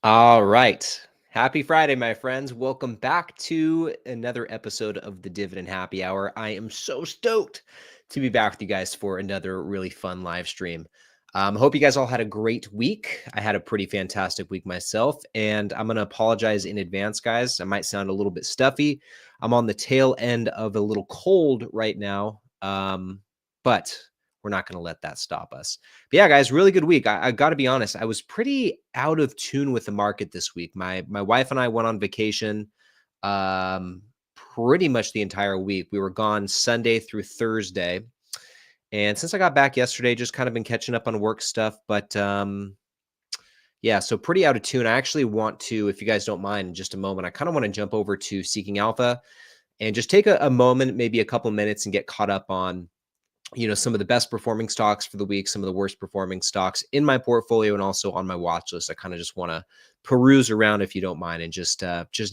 All right. Happy Friday, my friends. Welcome back to another episode of the Dividend Happy Hour. I am so stoked to be back with you guys for another really fun live stream. Hope you guys all had a great week. I had a pretty fantastic week myself, and I'm going to apologize in advance, guys. I might sound a little bit stuffy. I'm on the tail end of a little cold right now, but we're not going to let that stop us. But yeah, guys, really good week. I got to be honest, I was pretty out of tune with the market this week. My wife and I went on vacation um, pretty much the entire week. We were gone Sunday through Thursday. And since I got back yesterday, just kind of been catching up on work stuff. But yeah, so pretty out of tune. I actually want to, if you guys don't mind, in just a moment, I kind of want to jump over to Seeking Alpha and just take a moment, maybe a couple minutes, and get caught up on some of the best performing stocks for the week, some of the worst performing stocks in my portfolio, and also on my watch list. I kind of just want to peruse around, if you don't mind, and just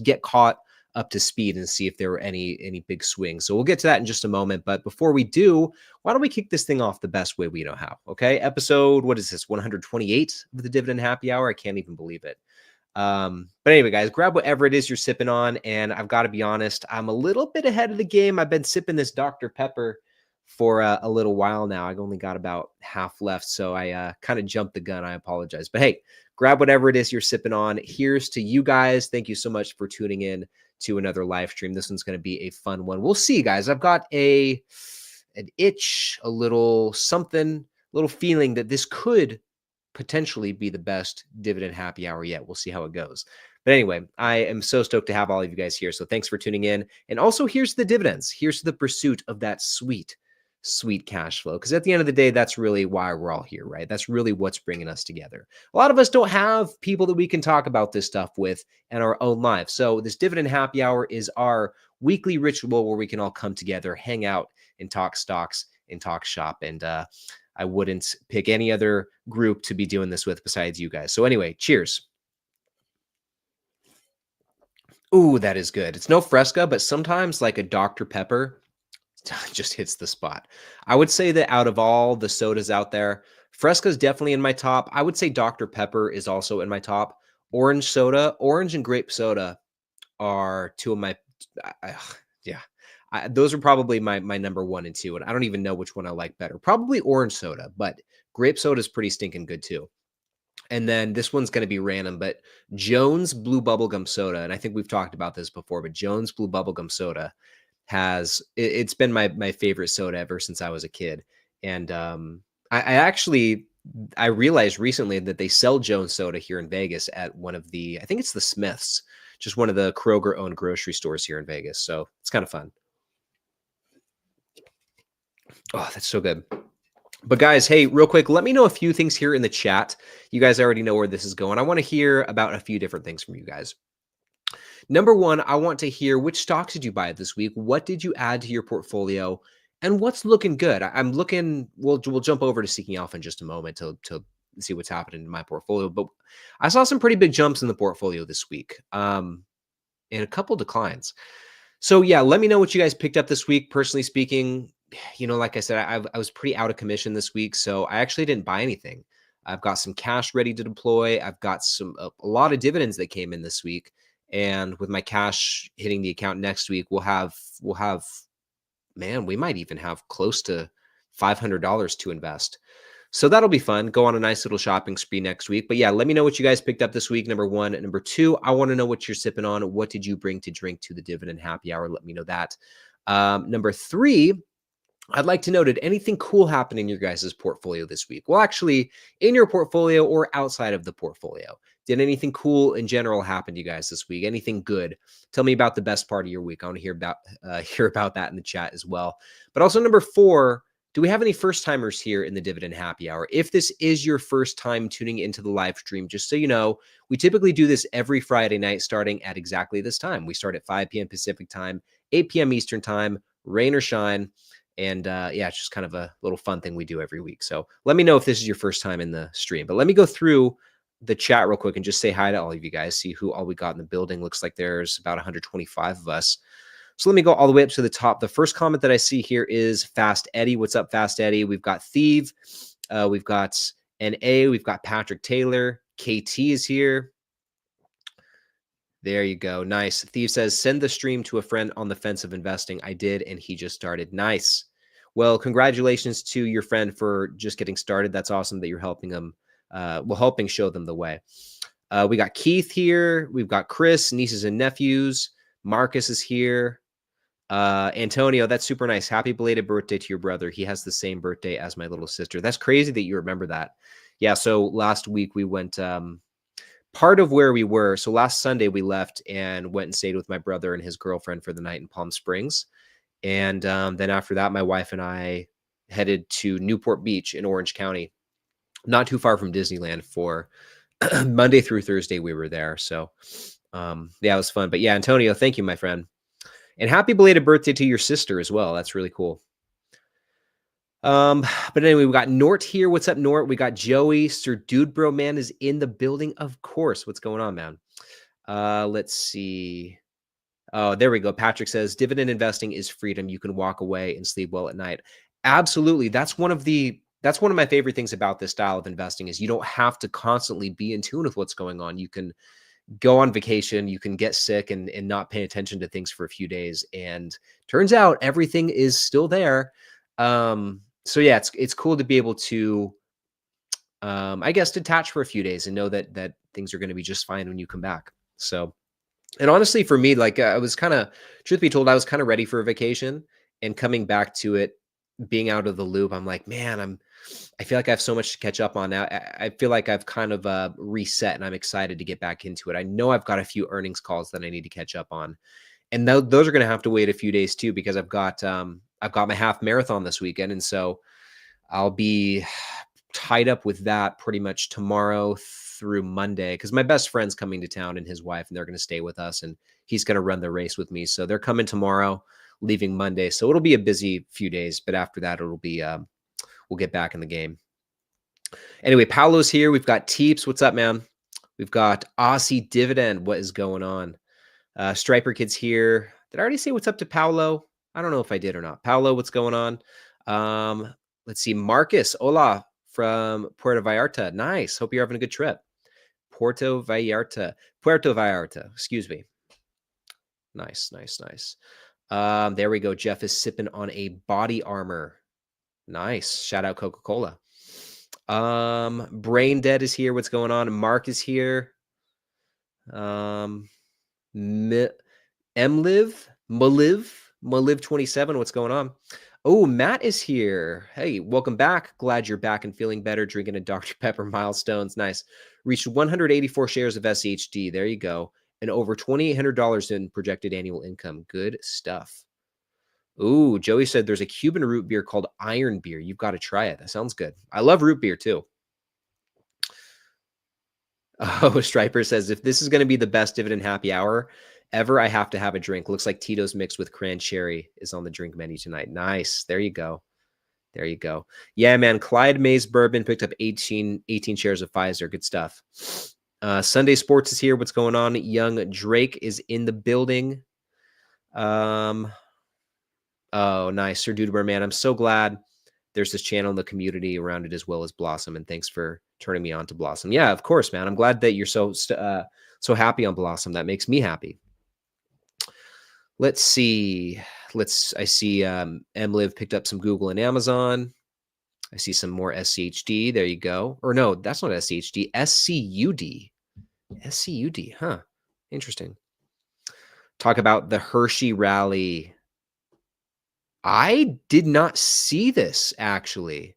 get caught up to speed and see if there were any big swings. So we'll get to that in just a moment. But before we do, why don't we kick this thing off the best way we know how? Okay, episode, what is this, 128 of the Dividend Happy Hour? I can't even believe it. But anyway, guys, grab whatever it is you're sipping on. And I've got to be honest, I'm a little bit ahead of the game. I've been sipping this Dr. Pepper for a little while now. I've only got about half left, so I kind of jumped the gun. I apologize. But hey, grab whatever it is you're sipping on. Here's to you guys. Thank you so much for tuning in to another live stream. This one's going to be a fun one. We'll see, guys. I've got an itch, a little something, a little feeling that this could potentially be the best dividend happy hour yet. We'll see how it goes. But anyway, I am so stoked to have all of you guys here. So thanks for tuning in. And also, here's the dividends. Here's the pursuit of that sweet cash flow. Because at the end of the day, that's really why we're all here, right? That's really what's bringing us together. A lot of us don't have people that we can talk about this stuff with in our own lives. So this dividend happy hour is our weekly ritual where we can all come together, hang out, and talk stocks and talk shop. And I wouldn't pick any other group to be doing this with besides you guys. So anyway, cheers. Ooh, that is good. It's no Fresca, but sometimes like a Dr. Pepper just hits the spot. I would say that out of all the sodas out there, Fresca is definitely in my top. I would say Dr. Pepper is also in my top. Orange soda, orange and grape soda are two of my, yeah, those are probably my number one and two. And I don't even know which one I like better. Probably orange soda, but grape soda is pretty stinking good too. And then this one's going to be random, but Jones Blue Bubblegum Soda, and I think we've talked about this before, but Jones Blue Bubblegum Soda it's been my favorite soda ever since I was a kid. And I realized recently that they sell Jones Soda here in Vegas at one of I think it's the Smiths, just one of the Kroger owned grocery stores here in Vegas. So it's kind of fun. Oh, that's so good. But guys, hey, real quick, let me know a few things here in the chat. You guys already know where this is going. I want to hear about a few different things from you guys. Number one, I want to hear which stocks did you buy this week? What did you add to your portfolio? And what's looking good? I'm looking, we'll jump over to Seeking Alpha in just a moment to see what's happening in my portfolio. But I saw some pretty big jumps in the portfolio this week and a couple declines. So yeah, let me know what you guys picked up this week. Personally speaking, like I said, I was pretty out of commission this week, so I actually didn't buy anything. I've got some cash ready to deploy. I've got a lot of dividends that came in this week, and with my cash hitting the account next week, we'll have man, we might even have close to $500 to invest. So that'll be fun. Go on a nice little shopping spree next week. But yeah, let me know what you guys picked up this week. Number one. And number two, I want to know what you're sipping on. What did you bring to drink to the dividend happy hour? Let me know that. Number three, I'd like to know, did anything cool happen in your guys' portfolio this week? Well, actually, in your portfolio or outside of the portfolio. Did anything cool in general happen to you guys this week? Anything good? Tell me about the best part of your week. I want to hear about that in the chat as well. But also number four, do we have any first timers here in the Dividend Happy Hour? If this is your first time tuning into the live stream, just so you know, we typically do this every Friday night starting at exactly this time. We start at 5 p.m. Pacific time, 8 p.m. Eastern time, rain or shine. And yeah, it's just kind of a little fun thing we do every week. So let me know if this is your first time in the stream. But let me go through the chat real quick and just say hi to all of you guys, see who all we got in the building. Looks like there's about 125 of us. So let me go all the way up to the top. The first comment that I see here is Fast Eddie. What's up, Fast Eddie? We've got Thieve. We've got NA. We've got Patrick Taylor. KT is here. There you go. Nice. Thief says, send the stream to a friend on the fence of investing. I did, and he just started. Nice. Well, congratulations to your friend for just getting started. That's awesome that you're helping them, helping show them the way. We got Keith here. We've got Chris, nieces and nephews. Marcus is here. Antonio, that's super nice. Happy belated birthday to your brother. He has the same birthday as my little sister. That's crazy that you remember that. Yeah, so last week we went part of where we were. So last Sunday we left and went and stayed with my brother and his girlfriend for the night in Palm Springs. And then after that, my wife and I headed to Newport Beach in Orange County, not too far from Disneyland for Monday through Thursday we were there. So yeah, it was fun. But yeah, Antonio, thank you, my friend. And happy belated birthday to your sister as well. That's really cool. But anyway, we got Nort here. What's up, Nort? We got Joey. Sir Dude Bro Man is in the building, of course. What's going on, man? Let's see. Oh, there we go. Patrick says dividend investing is freedom. You can walk away and sleep well at night. Absolutely. That's one of my favorite things about this style of investing is you don't have to constantly be in tune with what's going on. You can go on vacation, you can get sick and not pay attention to things for a few days. And turns out everything is still there. So yeah, it's cool to be able to, I guess, detach for a few days and know that things are going to be just fine when you come back. So, and honestly, for me, like I was kind of, truth be told, I was kind of ready for a vacation, and coming back to it, being out of the loop, I'm like, man, I feel like I have so much to catch up on now. I feel like I've kind of reset, and I'm excited to get back into it. I know I've got a few earnings calls that I need to catch up on, and those are going to have to wait a few days too, because I've got my half marathon this weekend, and so I'll be tied up with that pretty much tomorrow through Monday, because my best friend's coming to town and his wife, and they're going to stay with us, and he's going to run the race with me. So they're coming tomorrow, leaving Monday. So it'll be a busy few days, but after that, it'll be we'll get back in the game. Anyway, Paolo's here. We've got Teeps. What's up, man? We've got Aussie Dividend. What is going on? Striper Kid's here. Did I already say what's up to Paolo? I don't know if I did or not. Paolo, what's going on? Let's see. Marcus, hola from Puerto Vallarta. Nice. Hope you're having a good trip. Puerto Vallarta. Excuse me. Nice. There we go. Jeff is sipping on a body armor. Nice. Shout out Coca-Cola. Brain Dead is here. What's going on? Mark is here. Maliv 27. What's going on? Oh, Matt is here. Hey, welcome back. Glad you're back and feeling better. Drinking a Dr. Pepper milestones. Nice. Reached 184 shares of SHD. There you go. And over $2,800 in projected annual income. Good stuff. Ooh, Joey said there's a Cuban root beer called Iron Beer. You've got to try it. That sounds good. I love root beer too. Oh, Striper says, if this is going to be the best dividend happy hour ever, I have to have a drink. Looks like Tito's mixed with cran cherry is on the drink menu tonight. Nice. There you go. There you go. Yeah, man. Clyde Mays Bourbon picked up 18 shares of Pfizer. Good stuff. Sunday Sports is here. What's going on? Young Drake is in the building. Oh, nice. Sir Dudeber, man. I'm so glad there's this channel in the community around it as well as Blossom. And thanks for turning me on to Blossom. Yeah, of course, man. I'm glad that you're so happy on Blossom. That makes me happy. Let's see. I see MLiv picked up some Google and Amazon. I see some more SCHD. There you go. Or no, that's not SCHD. SCUD. SCUD. Huh. Interesting. Talk about the Hershey rally. I did not see this, actually.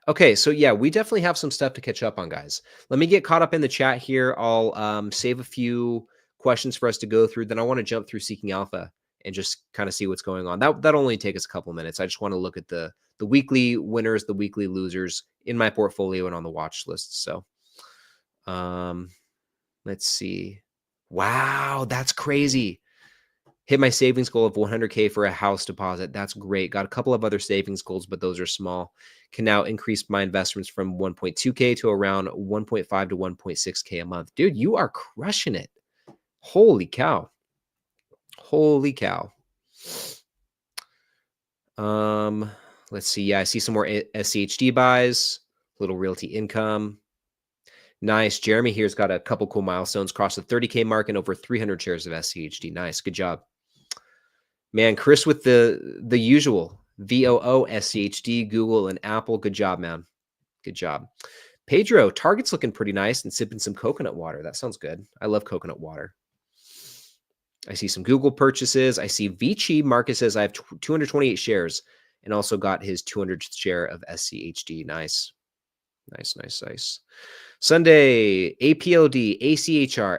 Okay, so yeah, we definitely have some stuff to catch up on, guys. Let me get caught up in the chat here. I'll save a few questions for us to go through. Then I want to jump through Seeking Alpha and just kind of see what's going on. That'll only take us a couple minutes. I just want to look at the weekly winners, the weekly losers in my portfolio and on the watch list. So let's see. Wow, that's crazy. Hit my savings goal of 100K for a house deposit. That's great. Got a couple of other savings goals, but those are small. Can now increase my investments from 1.2K to around 1.5 to 1.6K a month. Dude, you are crushing it. Holy cow. Holy cow. Let's see. Yeah, I see some more SCHD buys, little realty income. Nice. Jeremy here's got a couple cool milestones, crossed the 30K mark and over 300 shares of SCHD. Nice. Good job. Man, Chris with the usual VOO, SCHD, Google, and Apple. Good job, man. Good job. Pedro, Target's looking pretty nice and sipping some coconut water. That sounds good. I love coconut water. I see some Google purchases. I see Vici. Marcus says I have 228 shares and also got his 200th share of SCHD. Nice. Nice, nice, nice. Sunday, APLD, ACHR,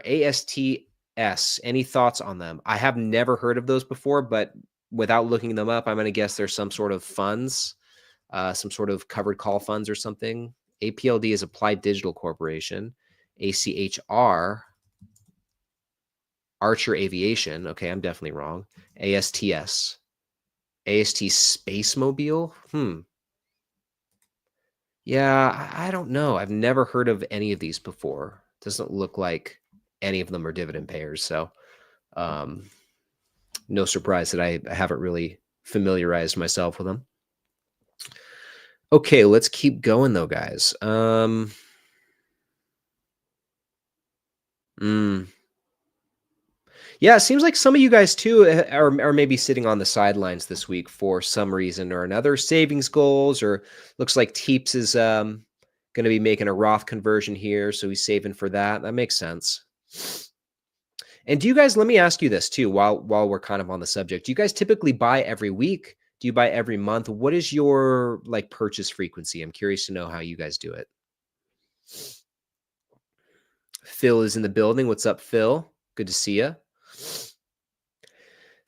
ASTS. Any thoughts on them? I have never heard of those before, but without looking them up, I'm going to guess there's some sort of funds, some sort of covered call funds or something. APLD is Applied Digital Corporation. ACHR, Archer Aviation. Okay, I'm definitely wrong. ASTS, AST Space Mobile. Yeah, I don't know. I've never heard of any of these before. Doesn't look like any of them are dividend payers. So no surprise that I haven't really familiarized myself with them. Okay, let's keep going though, guys. Yeah, it seems like some of you guys too are maybe sitting on the sidelines this week for some reason or another. Savings goals, or looks like Teeps is going to be making a Roth conversion here, so he's saving for that. That makes sense. And do you guys? Let me ask you this too, while we're kind of on the subject. Do you guys typically buy every week? Do you buy every month? What is your like purchase frequency? I'm curious to know how you guys do it. Phil is in the building. What's up, Phil? Good to see you.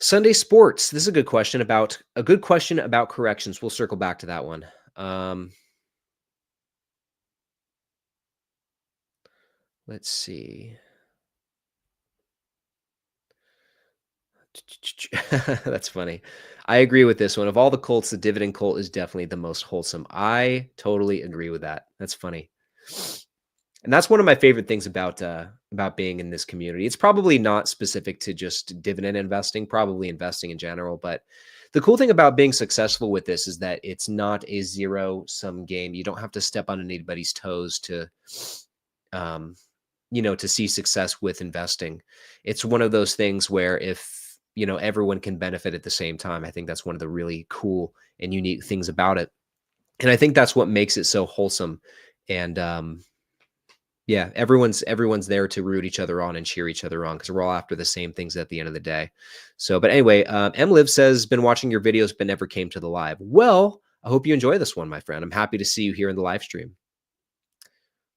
Sunday sports. This is a good question about corrections. We'll circle back to that one. Let's see. That's funny. I agree with this one. Of all the Colts, the Dividend Colt is definitely the most wholesome. I totally agree with that. That's funny. And that's one of my favorite things about being in this community. It's probably not specific to just dividend investing, probably investing in general, but the cool thing about being successful with this is that it's not a zero-sum game. You don't have to step on anybody's toes to to see success with investing. It's one of those things where if, everyone can benefit at the same time, I think that's one of the really cool and unique things about it. And I think that's what makes it so wholesome. And yeah, everyone's there to root each other on and cheer each other on because we're all after the same things at the end of the day. So, but anyway, MLiv says, been watching your videos, but never came to the live. Well, I hope you enjoy this one, my friend. I'm happy to see you here in the live stream.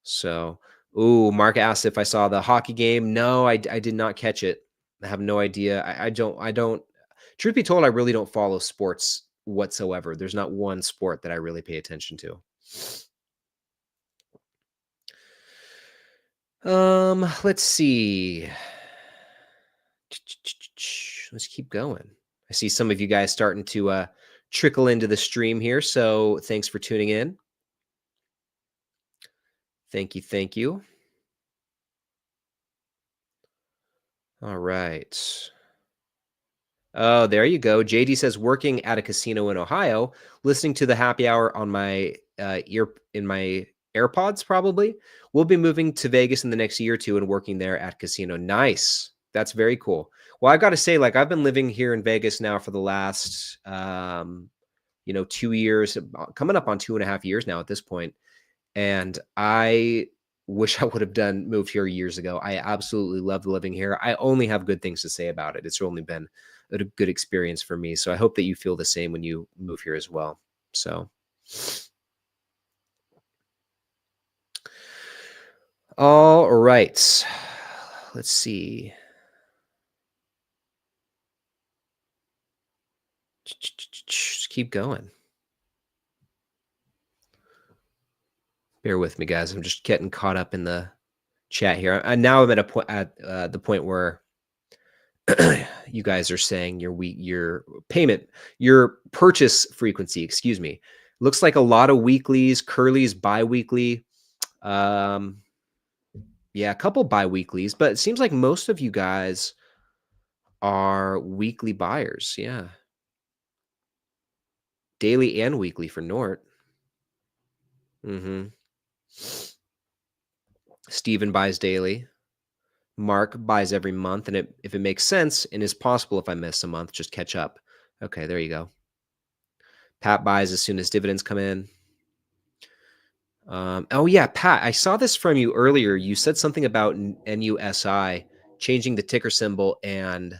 So, ooh, Mark asked if I saw the hockey game. No, I did not catch it. I have no idea. I don't, truth be told, I really don't follow sports whatsoever. There's not one sport that I really pay attention to. Let's see. Let's keep going. I see some of you guys starting to trickle into the stream here. So thanks for tuning in. Thank you. Thank you. All right. Oh, there you go. JD says working at a casino in Ohio, listening to the happy hour on my my AirPods probably. We'll be moving to Vegas in the next year or two and working there at casino. Nice. That's very cool. Well, I got to say, like, I've been living here in Vegas now for the last 2 years, coming up on 2.5 years now at this point. And I wish I would have moved here years ago. I absolutely love living here. I only have good things to say about it. It's only been a good experience for me. So I hope that you feel the same when you move here as well. So, all right. Let's see. Just keep going. Bear with me, guys. I'm just getting caught up in the chat here. And now I'm at the point where you guys are saying your purchase frequency, excuse me, looks like a lot of weeklies, Curly's bi-weekly. Yeah, a couple bi-weeklies, but it seems like most of you guys are weekly buyers. Yeah. Daily and weekly for Nort. Steven buys daily. Mark buys every month, and if it makes sense and is possible if I miss a month, just catch up. Okay, there you go. Pat buys as soon as dividends come in. Oh yeah, Pat, I saw this from you earlier. You said something about NUSI changing the ticker symbol and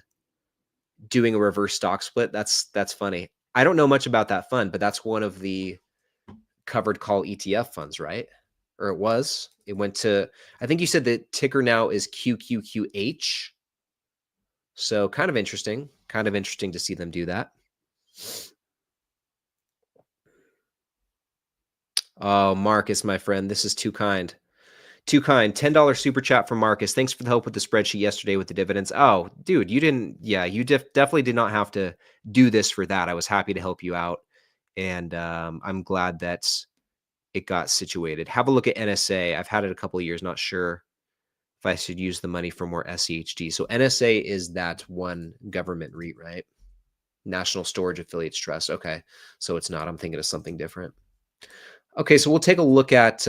doing a reverse stock split. That's funny. I don't know much about that fund, but that's one of the covered call ETF funds, right? Or it was. It went to, I think you said the ticker now is QQQH. So kind of interesting. Kind of interesting to see them do that. Oh, Marcus, my friend, this is too kind. Too kind. $10 super chat from Marcus. Thanks for the help with the spreadsheet yesterday with the dividends. Oh, dude, you didn't. Yeah, you definitely did not have to do this for that. I was happy to help you out. And I'm glad that it got situated. Have a look at NSA. I've had it a couple of years. Not sure if I should use the money for more SEHD. So NSA is that one government REIT, right? National Storage Affiliates Trust. Okay. So it's not. I'm thinking of something different. Okay. So we'll take a look at.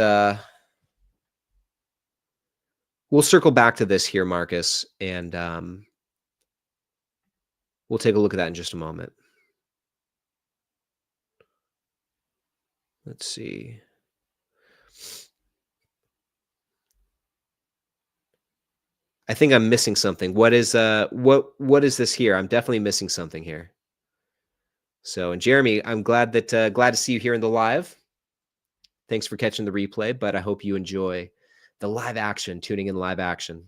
We'll circle back to this here, Marcus, and we'll take a look at that in just a moment. Let's see. I think I'm missing something. What is this here? I'm definitely missing something here. So, and Jeremy, I'm glad to see you here in the live. Thanks for catching the replay, but I hope you enjoy the live action, tuning in live action.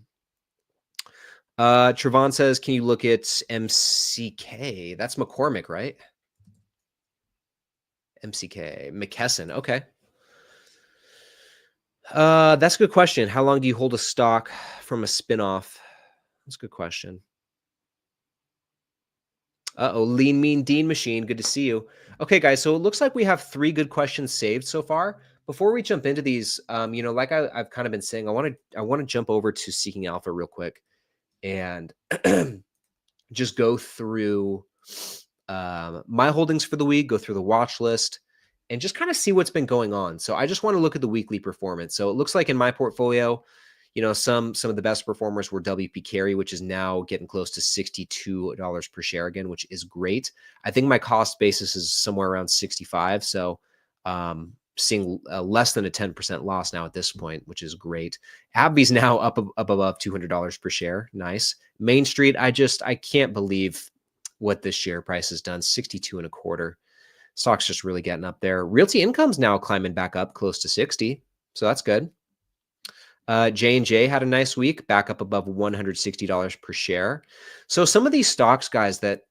Trevon says, can you look at MCK? That's McCormick, right? MCK, McKesson. Okay. That's a good question. How long do you hold a stock from a spinoff? That's a good question. Uh-oh, Lean Mean Dean Machine. Good to see you. Okay, guys. So it looks like we have 3 good questions saved so far. Before we jump into these, like I've kind of been saying, I want to jump over to Seeking Alpha real quick and just go through my holdings for the week, go through the watch list, and just kind of see what's been going on. So I just want to look at the weekly performance. So it looks like in my portfolio, some of the best performers were WP Carry, which is now getting close to $62 per share again, which is great. I think my cost basis is somewhere around 65. So seeing less than a 10% loss now at this point, which is great. AbbVie's now up above $200 per share. Nice. Main Street, I can't believe what this share price has done. 62 and a quarter. Stock's just really getting up there. Realty Income's now climbing back up close to 60. So that's good. J&J had a nice week, back up above $160 per share. So some of these stocks, guys, that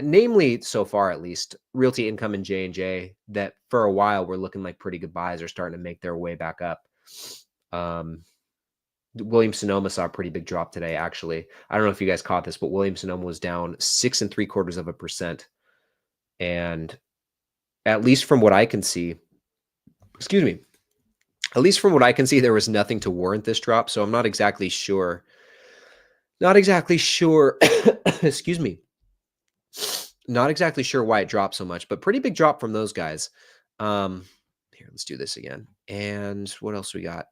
namely so far at least, Realty Income and J&J, that for a while were looking like pretty good buys, are starting to make their way back up. Williams-Sonoma saw a pretty big drop today, actually. I don't know if you guys caught this, but Williams-Sonoma was down 6.75%. And at least from what I can see, there was nothing to warrant this drop. So I'm not exactly sure. Excuse me. Not exactly sure why it dropped so much, but pretty big drop from those guys. Here, let's do this again. And what else we got?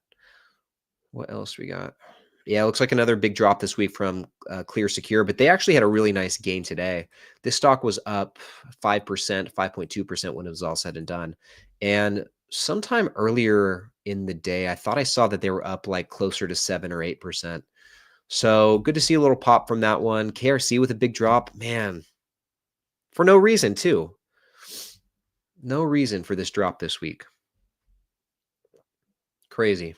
Yeah, it looks like another big drop this week from Clear Secure, but they actually had a really nice gain today. This stock was up 5%, 5.2% when it was all said and done. And sometime earlier in the day, I thought I saw that they were up like closer to 7 or 8%. So good to see a little pop from that one. KRC with a big drop, man, for no reason too. No reason for this drop this week. Crazy.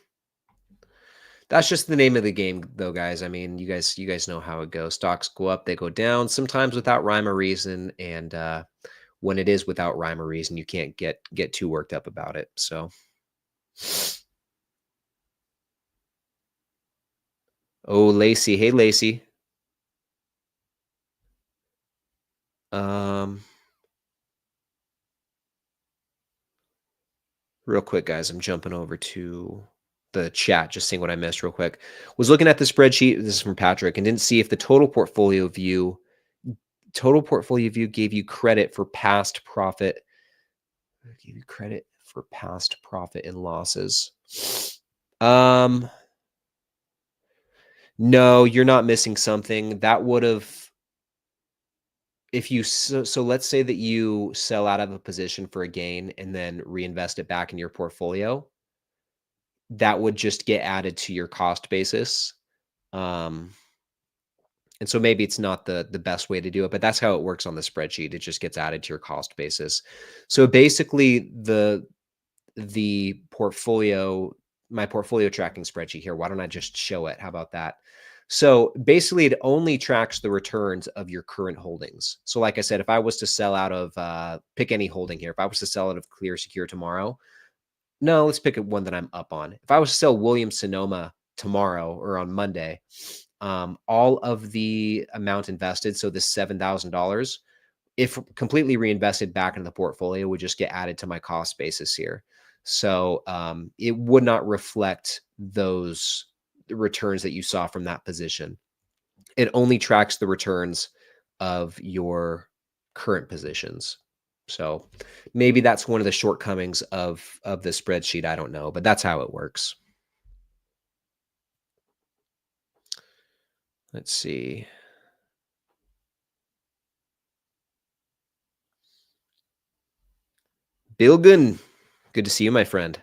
That's just the name of the game, though, guys. I mean, you guys know how it goes. Stocks go up, they go down, sometimes without rhyme or reason. And when it is without rhyme or reason, you can't get too worked up about it. So, oh, Lacey, hey, Lacey. Real quick, guys, I'm jumping over to the chat, just seeing what I missed real quick. Was looking at the spreadsheet. This is from Patrick, and didn't see if the total portfolio view gave you credit for past profit. Gave you credit for past profit and losses. No, you're not missing something. That would have if you so let's say that you sell out of a position for a gain and then reinvest it back in your portfolio, that would just get added to your cost basis. Um, and so maybe it's not the best way to do it, but that's how it works on the spreadsheet. It just gets added to your cost basis. So basically the portfolio my portfolio tracking spreadsheet here, why don't I just show it? How about that? So basically it only tracks the returns of your current holdings. So like I said, if I was to sell out of pick any holding here, if I was to sell out of Clear Secure tomorrow, no, let's pick one that I'm up on. If I was to sell Williams Sonoma tomorrow or on Monday, all of the amount invested, so this $7,000, if completely reinvested back into the portfolio, would just get added to my cost basis here. So it would not reflect those returns that you saw from that position. It only tracks the returns of your current positions. So maybe that's one of the shortcomings of the spreadsheet. I don't know, but that's how it works. Let's see. Bilgun, good to see you, my friend.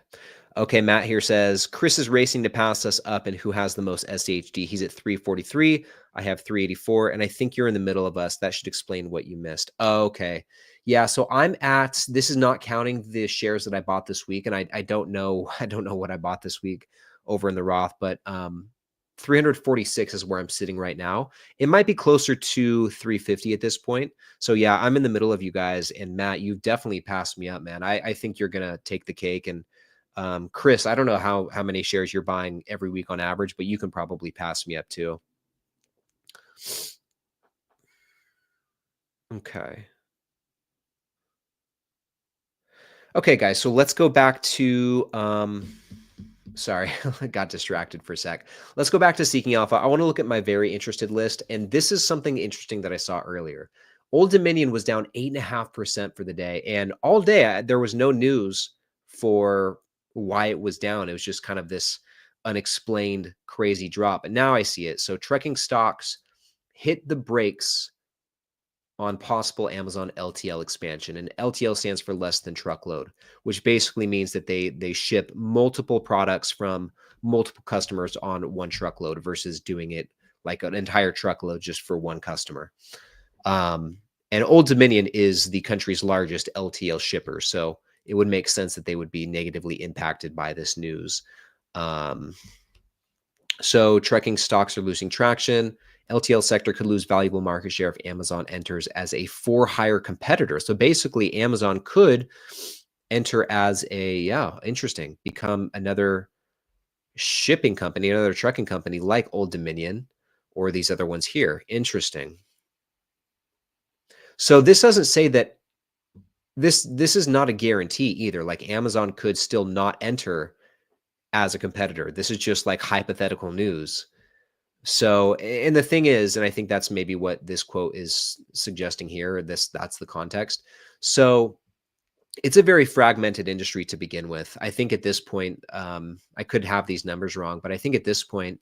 Okay, Matt here says Chris is racing to pass us up, and who has the most SHD? He's at 343. I have 384, and I think you're in the middle of us. That should explain what you missed. Oh, okay. Yeah, so I'm at, this is not counting the shares that I bought this week, and I don't know, I don't know what I bought this week over in the Roth, but 346 is where I'm sitting right now. It might be closer to 350 at this point. So yeah, I'm in the middle of you guys, and Matt, you've definitely passed me up, man. I think you're gonna take the cake, and Chris, I don't know how many shares you're buying every week on average, but you can probably pass me up too. Okay. Okay, guys. So let's go back to sorry, I got distracted for a sec. Let's go back to Seeking Alpha. I want to look at my very interested list, and this is something interesting that I saw earlier. Old Dominion was down 8.5% for the day, and all day there was no news for why it was down. It was just kind of this unexplained crazy drop. And now I see it. So trekking stocks hit the brakes on possible Amazon LTL expansion. And LTL stands for less than truckload, which basically means that they ship multiple products from multiple customers on one truckload versus doing it like an entire truckload just for one customer. And Old Dominion is the country's largest LTL shipper, so it would make sense that they would be negatively impacted by this news. So trekking stocks are losing traction. LTL sector could lose valuable market share if Amazon enters as a for-hire competitor. So basically, Amazon could enter as interesting, become another shipping company, another trucking company like Old Dominion or these other ones here. Interesting. So this doesn't say that this is not a guarantee either. Like Amazon could still not enter as a competitor. This is just like hypothetical news. So, and the thing is, and I think that's maybe what this quote is suggesting here, that's the context. So it's a very fragmented industry to begin with. I think at this point, I could have these numbers wrong, but I think at this point,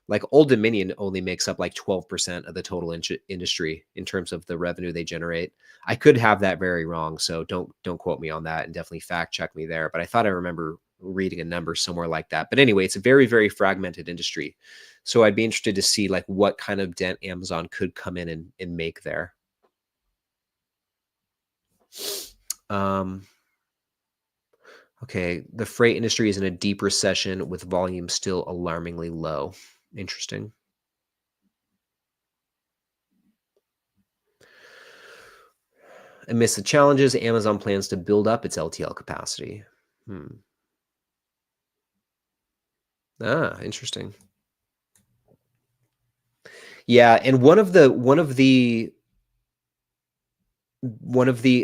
like Old Dominion only makes up like 12% of the total industry in terms of the revenue they generate. I could have that very wrong, so don't quote me on that, and definitely fact check me there. But I thought I remember reading a number somewhere like that. But anyway, it's a very, very fragmented industry. So I'd be interested to see like what kind of dent Amazon could come in and make there. Okay, the freight industry is in a deep recession with volume still alarmingly low. Interesting. Amidst the challenges, Amazon plans to build up its LTL capacity. Interesting. Yeah, and one of the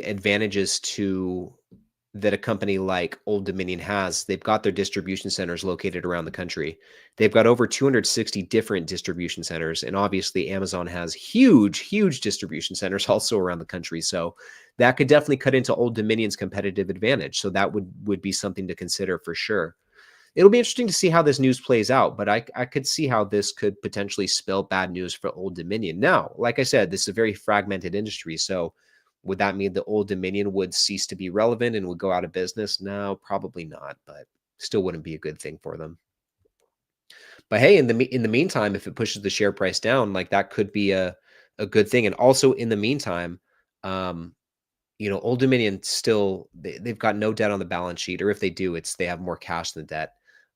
advantages to that a company like Old Dominion has, they've got their distribution centers located around the country. They've got over 260 different distribution centers, and obviously Amazon has huge, huge distribution centers also around the country. So that could definitely cut into Old Dominion's competitive advantage. So that would be something to consider for sure. It'll be interesting to see how this news plays out, but I could see how this could potentially spell bad news for Old Dominion. Now, like I said, this is a very fragmented industry. So would that mean the Old Dominion would cease to be relevant and would go out of business? No, probably not, but still wouldn't be a good thing for them. But hey, in the meantime, if it pushes the share price down, like that could be a good thing. And also in the meantime, um, Old Dominion still they've got no debt on the balance sheet, or if they do, they have more cash than debt.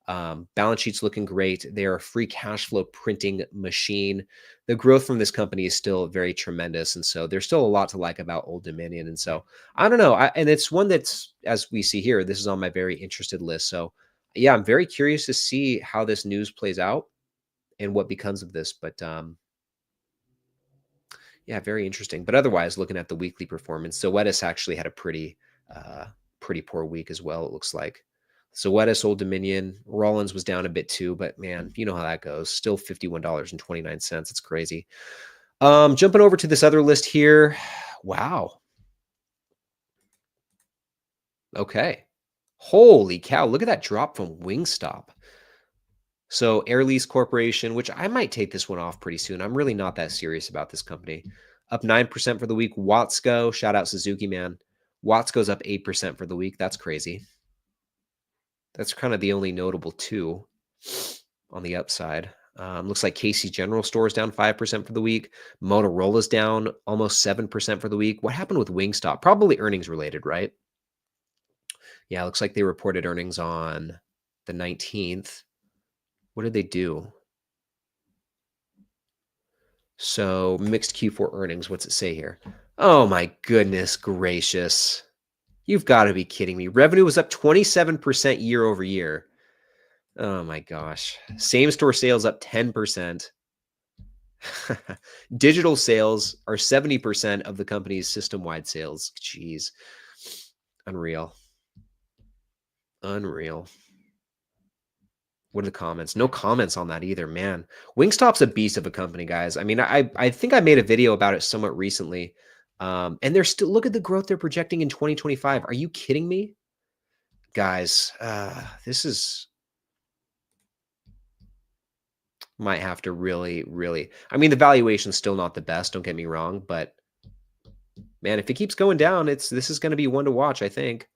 Balance sheet's looking great. They are a free cash flow printing machine. The growth from this company is still very tremendous, and so there's still a lot to like about Old Dominion. And so I don't know, and it's one that's, as we see here, this is on my very interested list. So yeah, I'm very curious to see how this news plays out and what becomes of this. But yeah, very interesting. But otherwise, looking at the weekly performance, Zoetis actually had a pretty poor week as well, it looks like. Zoetis, Old Dominion, Rollins was down a bit too, but man, you know how that goes. Still $51.29. It's crazy. Jumping over to this other list here. Wow. Okay. Holy cow. Look at that drop from Wingstop. So Air Lease Corporation, which I might take this one off pretty soon. I'm really not that serious about this company. Up 9% for the week. Watsco, shout out Suzuki, man. Watsco's up 8% for the week. That's crazy. That's kind of the only notable two on the upside. Looks like Casey General Store is down 5% for the week. Motorola's down almost 7% for the week. What happened with Wingstop? Probably earnings related, right? Yeah, looks like they reported earnings on the 19th. What did they do? So mixed Q4 earnings. What's it say here? Oh my goodness gracious. You've got to be kidding me. Revenue was up 27% year over year. Oh my gosh. Same store sales up 10%. Digital sales are 70% of the company's system-wide sales. Jeez. Unreal. Unreal. What are the comments? No comments on that either, man. Wingstop's a beast of a company, guys. I mean, I think I made a video about it somewhat recently. And they're still, look at the growth they're projecting in 2025. Are you kidding me? Guys, this is, might have to really, I mean, the valuation's still not the best, don't get me wrong, but man, if it keeps going down, this is going to be one to watch, I think.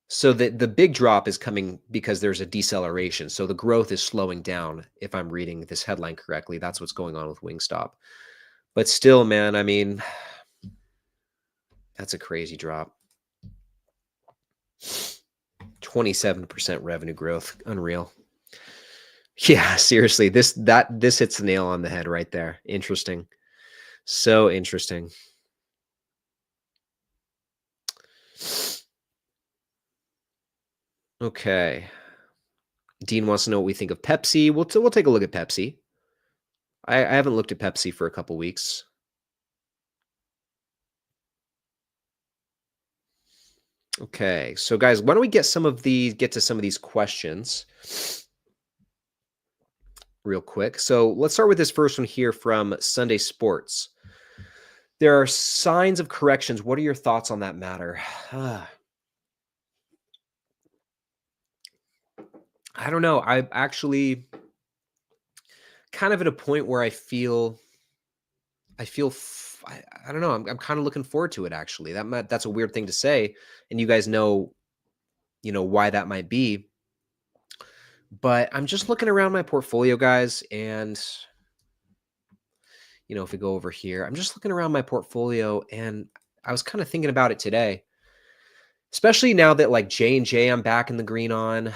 So the big drop is coming because there's a deceleration. So the growth is slowing down. If I'm reading this headline correctly, that's what's going on with Wingstop. But still, man, I mean, that's a crazy drop. 27% revenue growth. Unreal. Yeah, seriously, this hits the nail on the head right there. Interesting. So interesting. Okay. Dean wants to know what we think of Pepsi. We'll take a look at Pepsi. I haven't looked at Pepsi for a couple weeks. Okay, so guys, why don't we get to some of these questions real quick. So let's start with this first one here from Sunday Sports. There are signs of corrections. What are your thoughts on that matter? I don't know. I'm actually kind of at a point where I don't know. I'm kind of looking forward to it, actually. That's a weird thing to say, and you guys know why that might be. But I'm just looking around my portfolio, guys, and if we go over here, I'm just looking around my portfolio, and I was kind of thinking about it today, especially now that like J&J I'm back in the green on.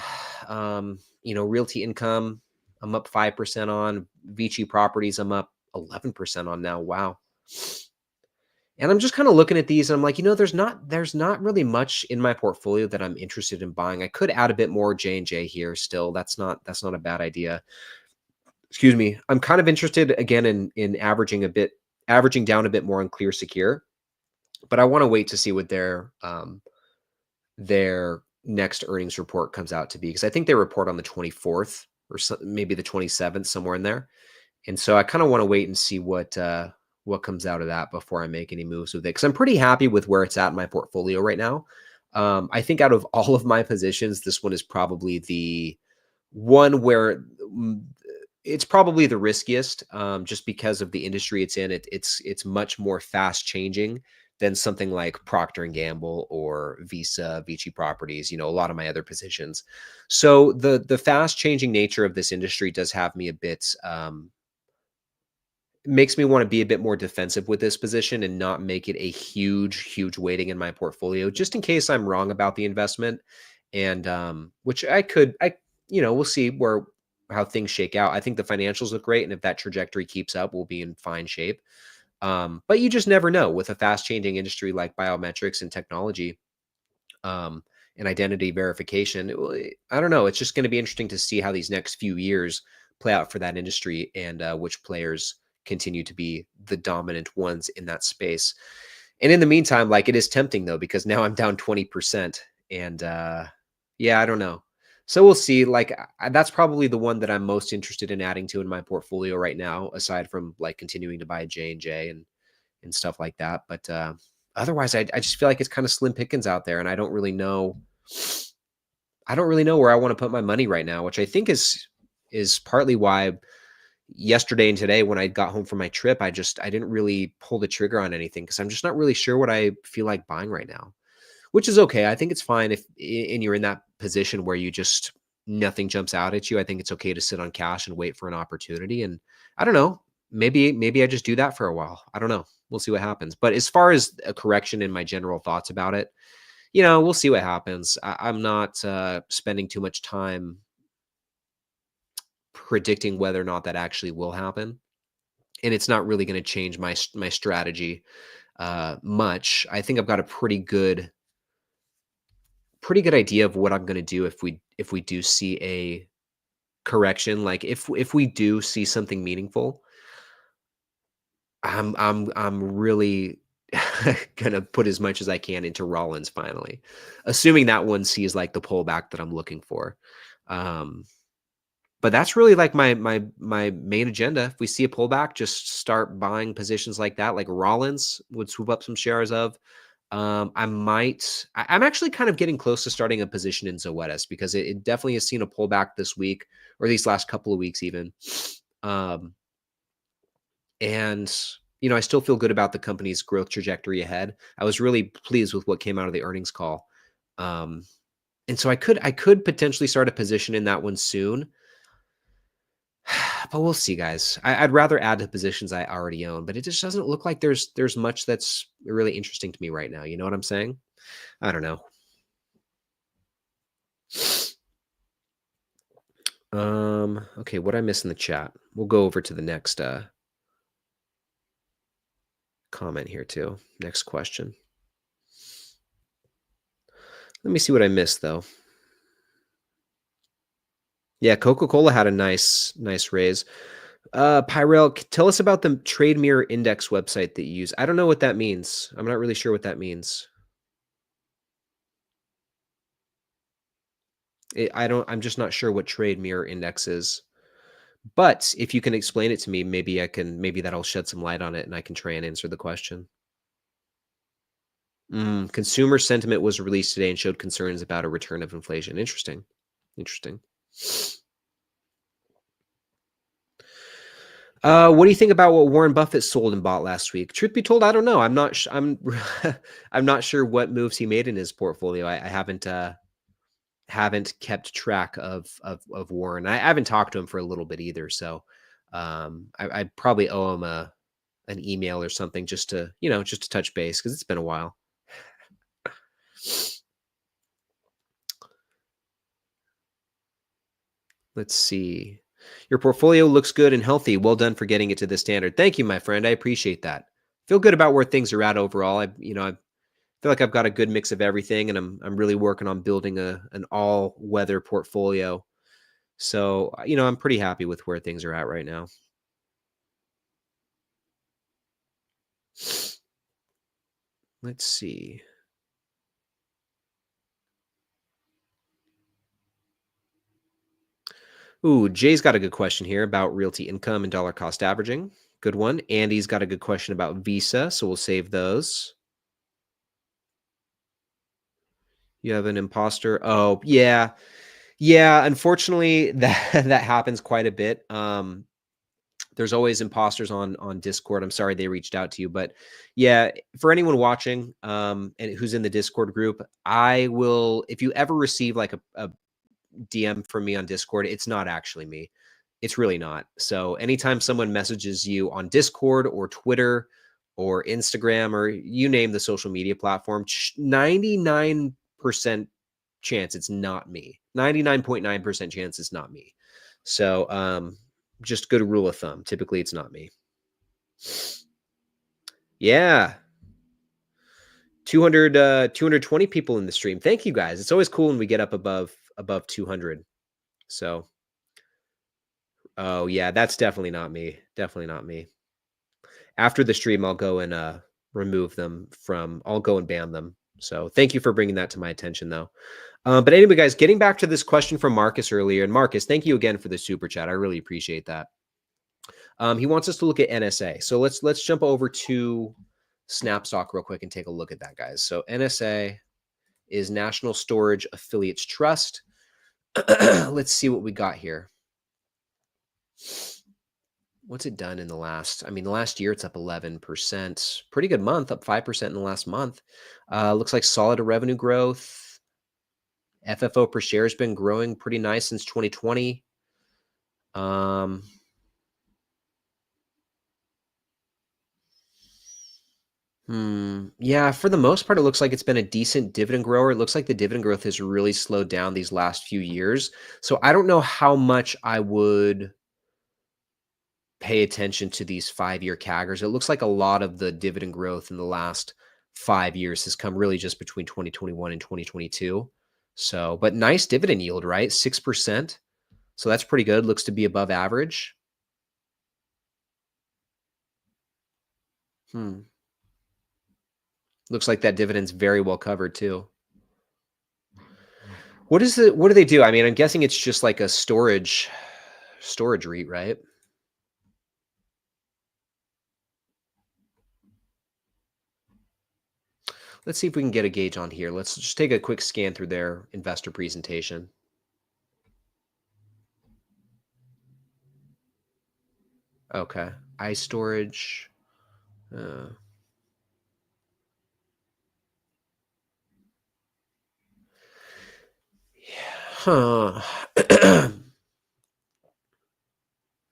Realty Income I'm up 5% on. Vici Properties I'm up 11% on now. Wow. And I'm just kind of looking at these and I'm like, there's not really much in my portfolio that I'm interested in buying. I could add a bit more J&J here still. That's not a bad idea. Excuse me. I'm kind of interested again in averaging down a bit more on Clear Secure, but I want to wait to see what their next earnings report comes out to be, because I think they report on the 24th or maybe the 27th, somewhere in there. And so I kind of want to wait and see what comes out of that before I make any moves with it, because I'm pretty happy with where it's at in my portfolio right now. I think out of all of my positions, this one is probably the one where it's probably the riskiest, just because of the industry it's in. It's much more fast changing than something like Procter and Gamble or Visa, Vici Properties. A lot of my other positions. So the fast changing nature of this industry does have me a bit. Makes me wanna be a bit more defensive with this position and not make it a huge, huge weighting in my portfolio just in case I'm wrong about the investment, and, which we'll see where how things shake out. I think the financials look great, and if that trajectory keeps up, we'll be in fine shape, but you just never know with a fast-changing industry like biometrics and technology, um, and identity verification. I don't know. It's just going to be interesting to see how these next few years play out for that industry and which players continue to be the dominant ones in that space. And in the meantime, like it is tempting though, because now I'm down 20%. And yeah, I don't know. So we'll see. Like that's probably the one that I'm most interested in adding to in my portfolio right now, aside from like continuing to buy J&J and stuff like that. But otherwise, I just feel like it's kind of slim pickings out there, and I don't really know where I want to put my money right now, which I think is partly why yesterday and today when I got home from my trip, I didn't really pull the trigger on anything because I'm just not really sure what I feel like buying right now, which is okay. I think it's fine if and you're in that position where you just nothing jumps out at you. I think it's okay to sit on cash and wait for an opportunity. And I don't know, maybe I just do that for a while. I don't know. We'll see what happens. But as far as a correction in my general thoughts about it, we'll see what happens. I'm not spending too much time predicting whether or not that actually will happen, and it's not really going to change my strategy much. I think I've got a pretty good idea of what I'm going to do if we do see a correction. Like if we do see something meaningful, I'm really gonna put as much as I can into Rollins finally, assuming that one sees like the pullback that I'm looking for. Um, but that's really like my main agenda. If we see a pullback, just start buying positions like that, like Rollins would swoop up some shares of. I'm actually kind of getting close to starting a position in Zoetis because it definitely has seen a pullback this week or these last couple of weeks even. Um, and I still feel good about the company's growth trajectory ahead. I was really pleased with what came out of the earnings call. Um, and so I could potentially start a position in that one soon. But we'll see, guys. I'd rather add to positions I already own, but it just doesn't look like there's much that's really interesting to me right now. You know what I'm saying? I don't know. Okay, what I miss in the chat? We'll go over to the next comment here too. Next question. Let me see what I missed though. Yeah, Coca-Cola had a nice raise. Pyrel, tell us about the Trade Mirror Index website that you use. I don't know what that means. I'm not really sure what that means. I'm just not sure what Trade Mirror Index is. But if you can explain it to me, maybe that'll shed some light on it and I can try and answer the question. Consumer sentiment was released today and showed concerns about a return of inflation. Interesting. Interesting. What do you think about what Warren Buffett sold and bought last week? Truth be told, I don't know. I'm I'm not sure what moves he made in his portfolio. I haven't kept track of Warren. I haven't talked to him for a little bit either. So I probably owe him an email or something just to touch base because it's been a while. Let's see. Your portfolio looks good and healthy. Well done for getting it to this standard. Thank you, my friend. I appreciate that. Feel good about where things are at overall. I feel like I've got a good mix of everything, and I'm really working on building an all-weather portfolio. So, I'm pretty happy with where things are at right now. Let's see. Ooh, Jay's got a good question here about realty income and dollar cost averaging. Good one. Andy's got a good question about Visa, so we'll save those. You have an imposter. Oh, yeah. Yeah, unfortunately, that happens quite a bit. There's always imposters on Discord. I'm sorry they reached out to you, but yeah, for anyone watching, and who's in the Discord group, I will, if you ever receive like a DM from me on Discord, it's not actually me. It's really not. So anytime someone messages you on Discord or Twitter or Instagram or you name the social media platform, 99% chance it's not me. 99.9% chance it's not me. So just good rule of thumb. Typically it's not me. Yeah. 220 people in the stream. Thank you guys. It's always cool when we get up above 200. So oh yeah, that's definitely not me. Definitely not me. After the stream, I'll go and remove them from. I'll go and ban them. So thank you for bringing that to my attention, though. But anyway, guys, getting back to this question from Marcus earlier, and Marcus, thank you again for the super chat. I really appreciate that. He wants us to look at NSA. So let's jump over to Snapstock real quick and take a look at that, guys. So NSA is National Storage Affiliates Trust. Let's see what we got here. What's it done in the last? I mean, the last year it's up 11%. Pretty good month, up 5% in the last month. Looks like solid revenue growth. FFO per share has been growing pretty nice since 2020. Yeah, for the most part, it looks like it's been a decent dividend grower. It looks like the dividend growth has really slowed down these last few years. So I don't know how much I would pay attention to these 5-year CAGRs. It looks like a lot of the dividend growth in the last 5 years has come really just between 2021 and 2022. So, but nice dividend yield, right? 6%. So that's pretty good. Looks to be above average. Looks like that dividend's very well covered too. What do they do? I mean, I'm guessing it's just like a storage REIT, right? Let's see if we can get a gauge on here. Let's just take a quick scan through their investor presentation. Okay. Ice storage. Huh.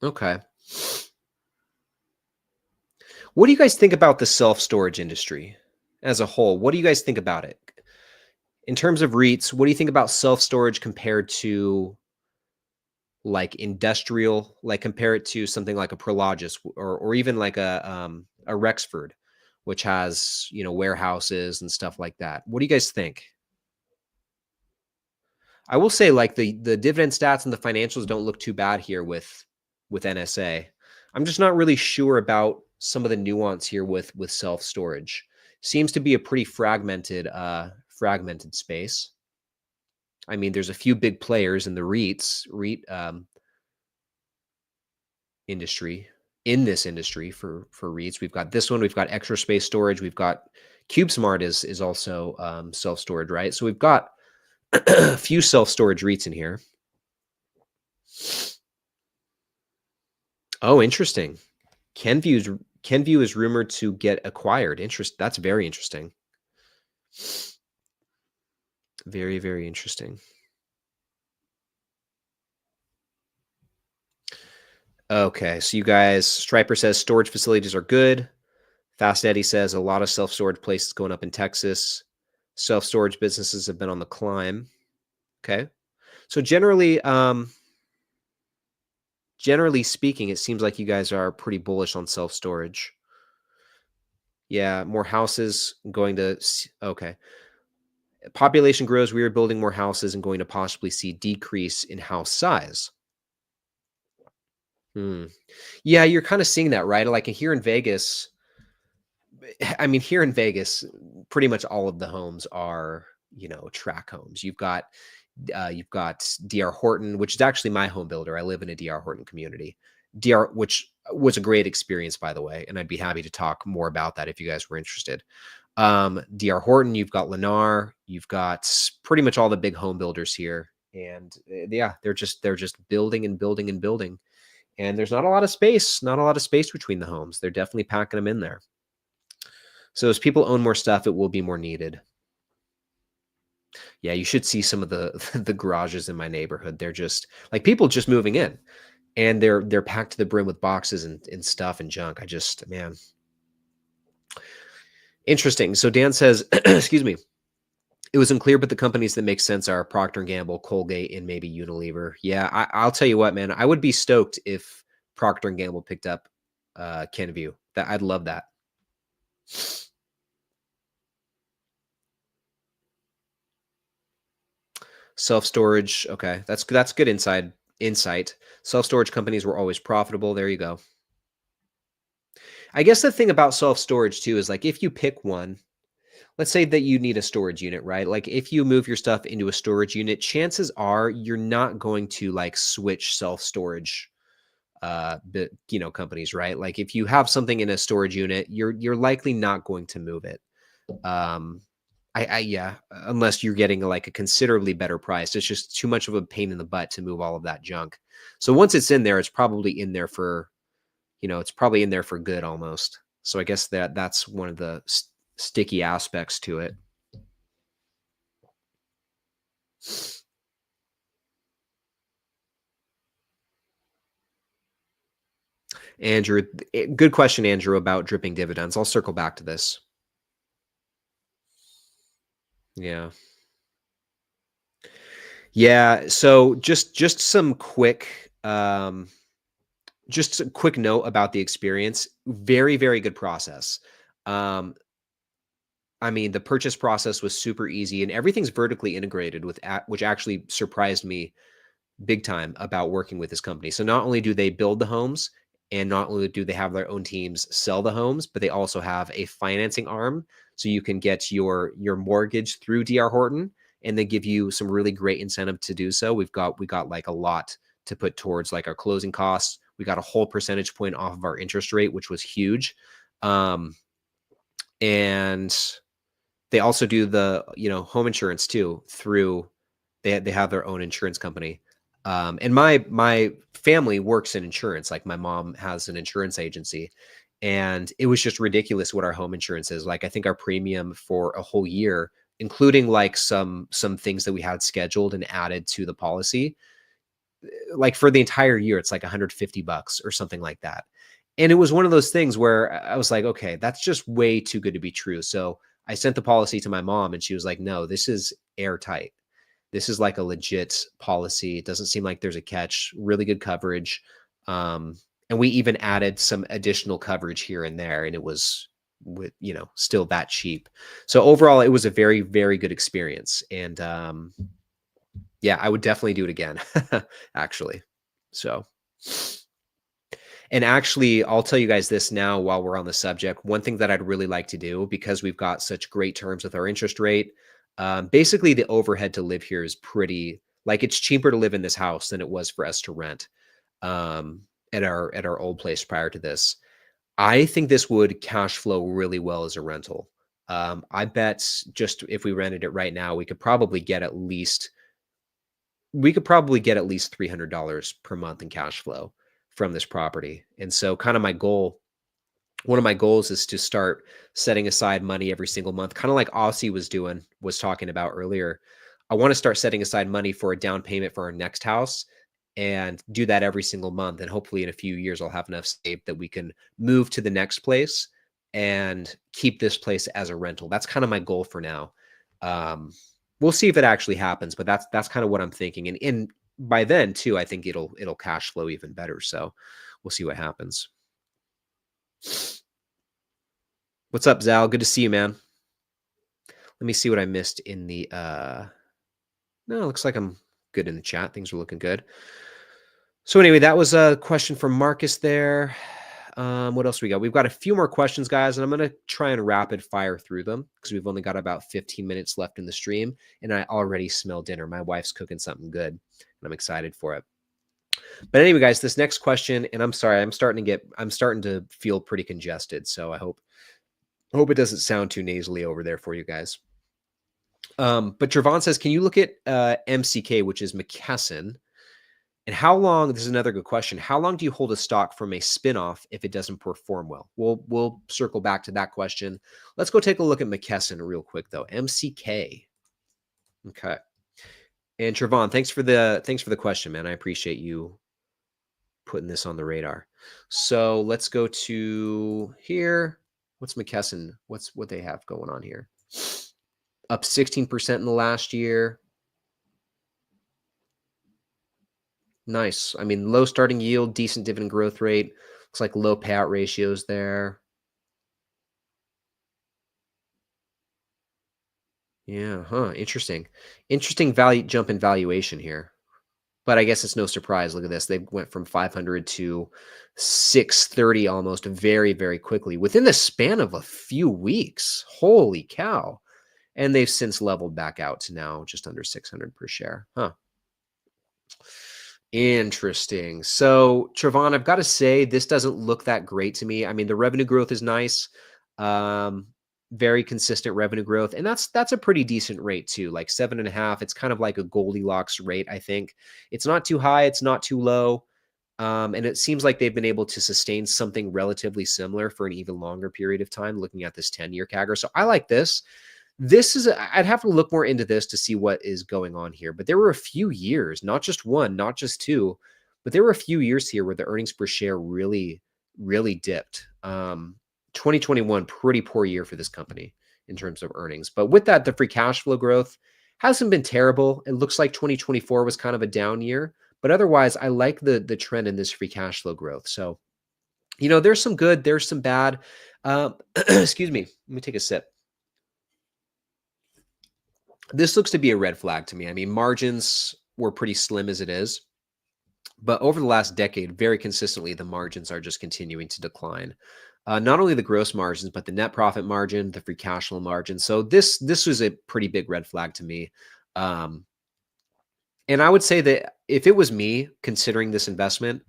Okay. What do you guys think about the self-storage industry as a whole? What do you guys think about it? In terms of REITs, what do you think about self-storage compared to like industrial, like compare it to something like a Prologis or even like a Rexford, which has, you know, warehouses and stuff like that. What do you guys think? I will say like the dividend stats and the financials don't look too bad here with NSA. I'm just not really sure about some of the nuance here with self-storage. Seems to be a pretty fragmented space. I mean, there's a few big players in the REIT industry, in this industry for REITs. We've got this one, we've got Extra Space Storage, we've got CubeSmart is also self-storage, right? So we've got a few self-storage REITs in here. Oh, interesting. Kenview is rumored to get acquired. That's very interesting. Very, very interesting. Okay, so you guys, Striper says storage facilities are good. Fast Eddie says a lot of self-storage places going up in Texas. Self-storage businesses have been on the climb. Okay. So generally speaking, it seems like you guys are pretty bullish on self-storage. Yeah, more houses going to okay. Population grows, we are building more houses and going to possibly see decrease in house size. Yeah, you're kind of seeing that, right? Like here in Vegas, I mean, here in Vegas, pretty much all of the homes are, you know, track homes. You've got DR Horton, which is actually my home builder. I live in a DR Horton community. Which was a great experience, by the way, and I'd be happy to talk more about that if you guys were interested. DR Horton, you've got Lennar, you've got pretty much all the big home builders here. And yeah, they're just building and building and building. And there's not a lot of space, not a lot of space between the homes. They're definitely packing them in there. So as people own more stuff, it will be more needed. Yeah, you should see some of the the garages in my neighborhood. They're just like people just moving in, and they're packed to the brim with boxes and stuff and junk. I just, man, interesting. So Dan says, excuse me, it was unclear, but the companies that make sense are Procter and Gamble, Colgate, and maybe Unilever. Yeah, I'll tell you what, man, I would be stoked if Procter and Gamble picked up Kenvue. That I'd love that. Self-storage, okay, that's good insight. Self-storage companies were always profitable. There you go. I guess the thing about self-storage too is like if you pick one, let's say that you need a storage unit, right? Like if you move your stuff into a storage unit, chances are you're not going to like switch self-storage companies, right? Like if you have something in a storage unit, you're likely not going to move it. Um yeah, unless you're getting like a considerably better price. It's just too much of a pain in the butt to move all of that junk. So once it's in there, it's probably in there for, it's probably in there for good almost. So I guess that's one of the sticky aspects to it. Andrew, good question, Andrew, about dripping dividends. I'll circle back to this. Yeah. Yeah. So just some quick just a quick note about the experience. Very, very good process. Um, I mean, the purchase process was super easy and everything's vertically integrated which actually surprised me big time about working with this company. So not only do they build the homes and not only do they have their own teams sell the homes, but they also have a financing arm so you can get your mortgage through DR Horton and they give you some really great incentive to do so. We got like a lot to put towards like our closing costs. We got a whole percentage point off of our interest rate, which was huge. Um, and they also do the, home insurance too through they have their own insurance company. And my family works in insurance. Like my mom has an insurance agency, and it was just ridiculous what our home insurance is. Like I think our premium for a whole year, including like some things that we had scheduled and added to the policy, like for the entire year, it's like $150 or something like that. And it was one of those things where I was like, okay, that's just way too good to be true. So I sent the policy to my mom and she was like, no, this is airtight. This is like a legit policy. It doesn't seem like there's a catch, really good coverage. And we even added some additional coverage here and there, and it was still that cheap. So overall, it was a very, very good experience. And yeah, I would definitely do it again, actually. So, and actually, I'll tell you guys this now while we're on the subject. One thing that I'd really like to do, because we've got such great terms with our interest rate, basically the overhead to live here is pretty, like it's cheaper to live in this house than it was for us to rent um, at our old place prior to this. I think this would cash flow really well as a rental. I bet just if we rented it right now, we could probably get at least $300 per month in cash flow from this property. And so kind of one of my goals is to start setting aside money every single month, kind of like Aussie was talking about earlier. I want to start setting aside money for a down payment for our next house and do that every single month. And hopefully in a few years, I'll have enough saved that we can move to the next place and keep this place as a rental. That's kind of my goal for now. We'll see if it actually happens, but that's kind of what I'm thinking. And by then too, I think it'll cash flow even better. So we'll see what happens. What's up, Zal? Good to see you, man. Let me see what I missed in the no, it looks like I'm good in the chat. Things are looking good. So anyway, that was a question from Marcus there. What else we got? We've got a few more questions, guys, and I'm going to try and rapid fire through them because we've only got about 15 minutes left in the stream, and I already smell dinner. My wife's cooking something good, and I'm excited for it. But anyway, guys, this next question, and I'm sorry, I'm starting to feel pretty congested, so I hope Hope it doesn't sound too nasally over there for you guys. But Trevon says, can you look at MCK, which is McKesson? And how long, this is another good question. How long do you hold a stock from a spinoff if it doesn't perform well? We'll circle back to that question. Let's go take a look at McKesson real quick though. MCK. Okay. And Trevon, thanks for the question, man. I appreciate you putting this on the radar. So let's go to here. What's McKesson? What they have going on here? Up 16% in the last year. Nice. I mean, low starting yield, decent dividend growth rate. Looks like low payout ratios there. Yeah, interesting. Interesting value jump in valuation here. But I guess it's no surprise. Look at this. They went from 500 to 630 almost very, very quickly within the span of a few weeks. Holy cow. And they've since leveled back out to now just under 600 per share. Interesting. So, Trevon, I've got to say, this doesn't look that great to me. I mean, the revenue growth is nice. Um, very consistent revenue growth. And that's a pretty decent rate too, like 7.5. It's kind of like a Goldilocks rate, I think. It's not too high, it's not too low. And it seems like they've been able to sustain something relatively similar for an even longer period of time, looking at this 10-year CAGR. So I like this. I'd have to look more into this to see what is going on here. But there were a few years, not just one, not just two, but there were a few years here where the earnings per share really, really dipped. 2021, pretty poor year for this company in terms of earnings. But with that, the free cash flow growth hasn't been terrible. It looks like 2024 was kind of a down year, but otherwise, I like the trend in this free cash flow growth. So, there's some good, there's some bad. Excuse me. Let me take a sip. This looks to be a red flag to me. I mean, margins were pretty slim as it is, but over the last decade, very consistently, the margins are just continuing to decline. Not only the gross margins, but the net profit margin, the free cash flow margin. So this was a pretty big red flag to me. And I would say that if it was me considering this investment,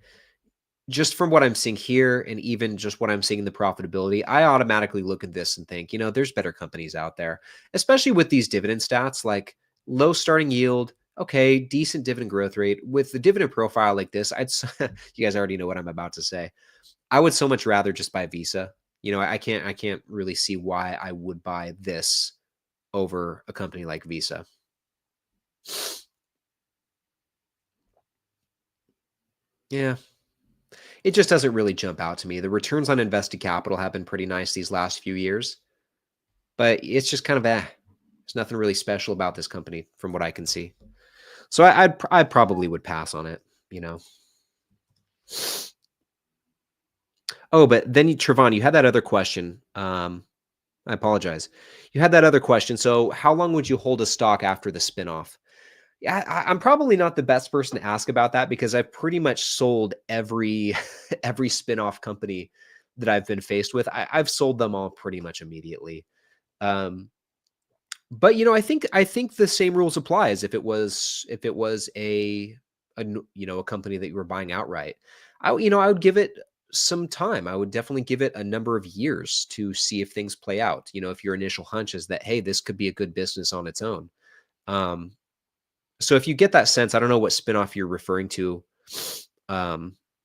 just from what I'm seeing here and even just what I'm seeing in the profitability, I automatically look at this and think, there's better companies out there, especially with these dividend stats, like low starting yield. Okay, decent dividend growth rate with the dividend profile like this. You guys already know what I'm about to say. I would so much rather just buy Visa. I can't really see why I would buy this over a company like Visa. Yeah. It just doesn't really jump out to me. The returns on invested capital have been pretty nice these last few years, but it's just kind of there's nothing really special about this company from what I can see. So I probably would pass on it. Oh, but then Trevon, you had that other question. I apologize. You had that other question. So how long would you hold a stock after the spinoff? Yeah, I'm probably not the best person to ask about that because I've pretty much sold every every spinoff company that I've been faced with. I've sold them all pretty much immediately. But I think the same rules apply as if it was a company that you were buying outright. I would give it some time. I would definitely give it a number of years to see if things play out. If your initial hunch is that, hey, this could be a good business on its own. So if you get that sense, I don't know what spinoff you're referring to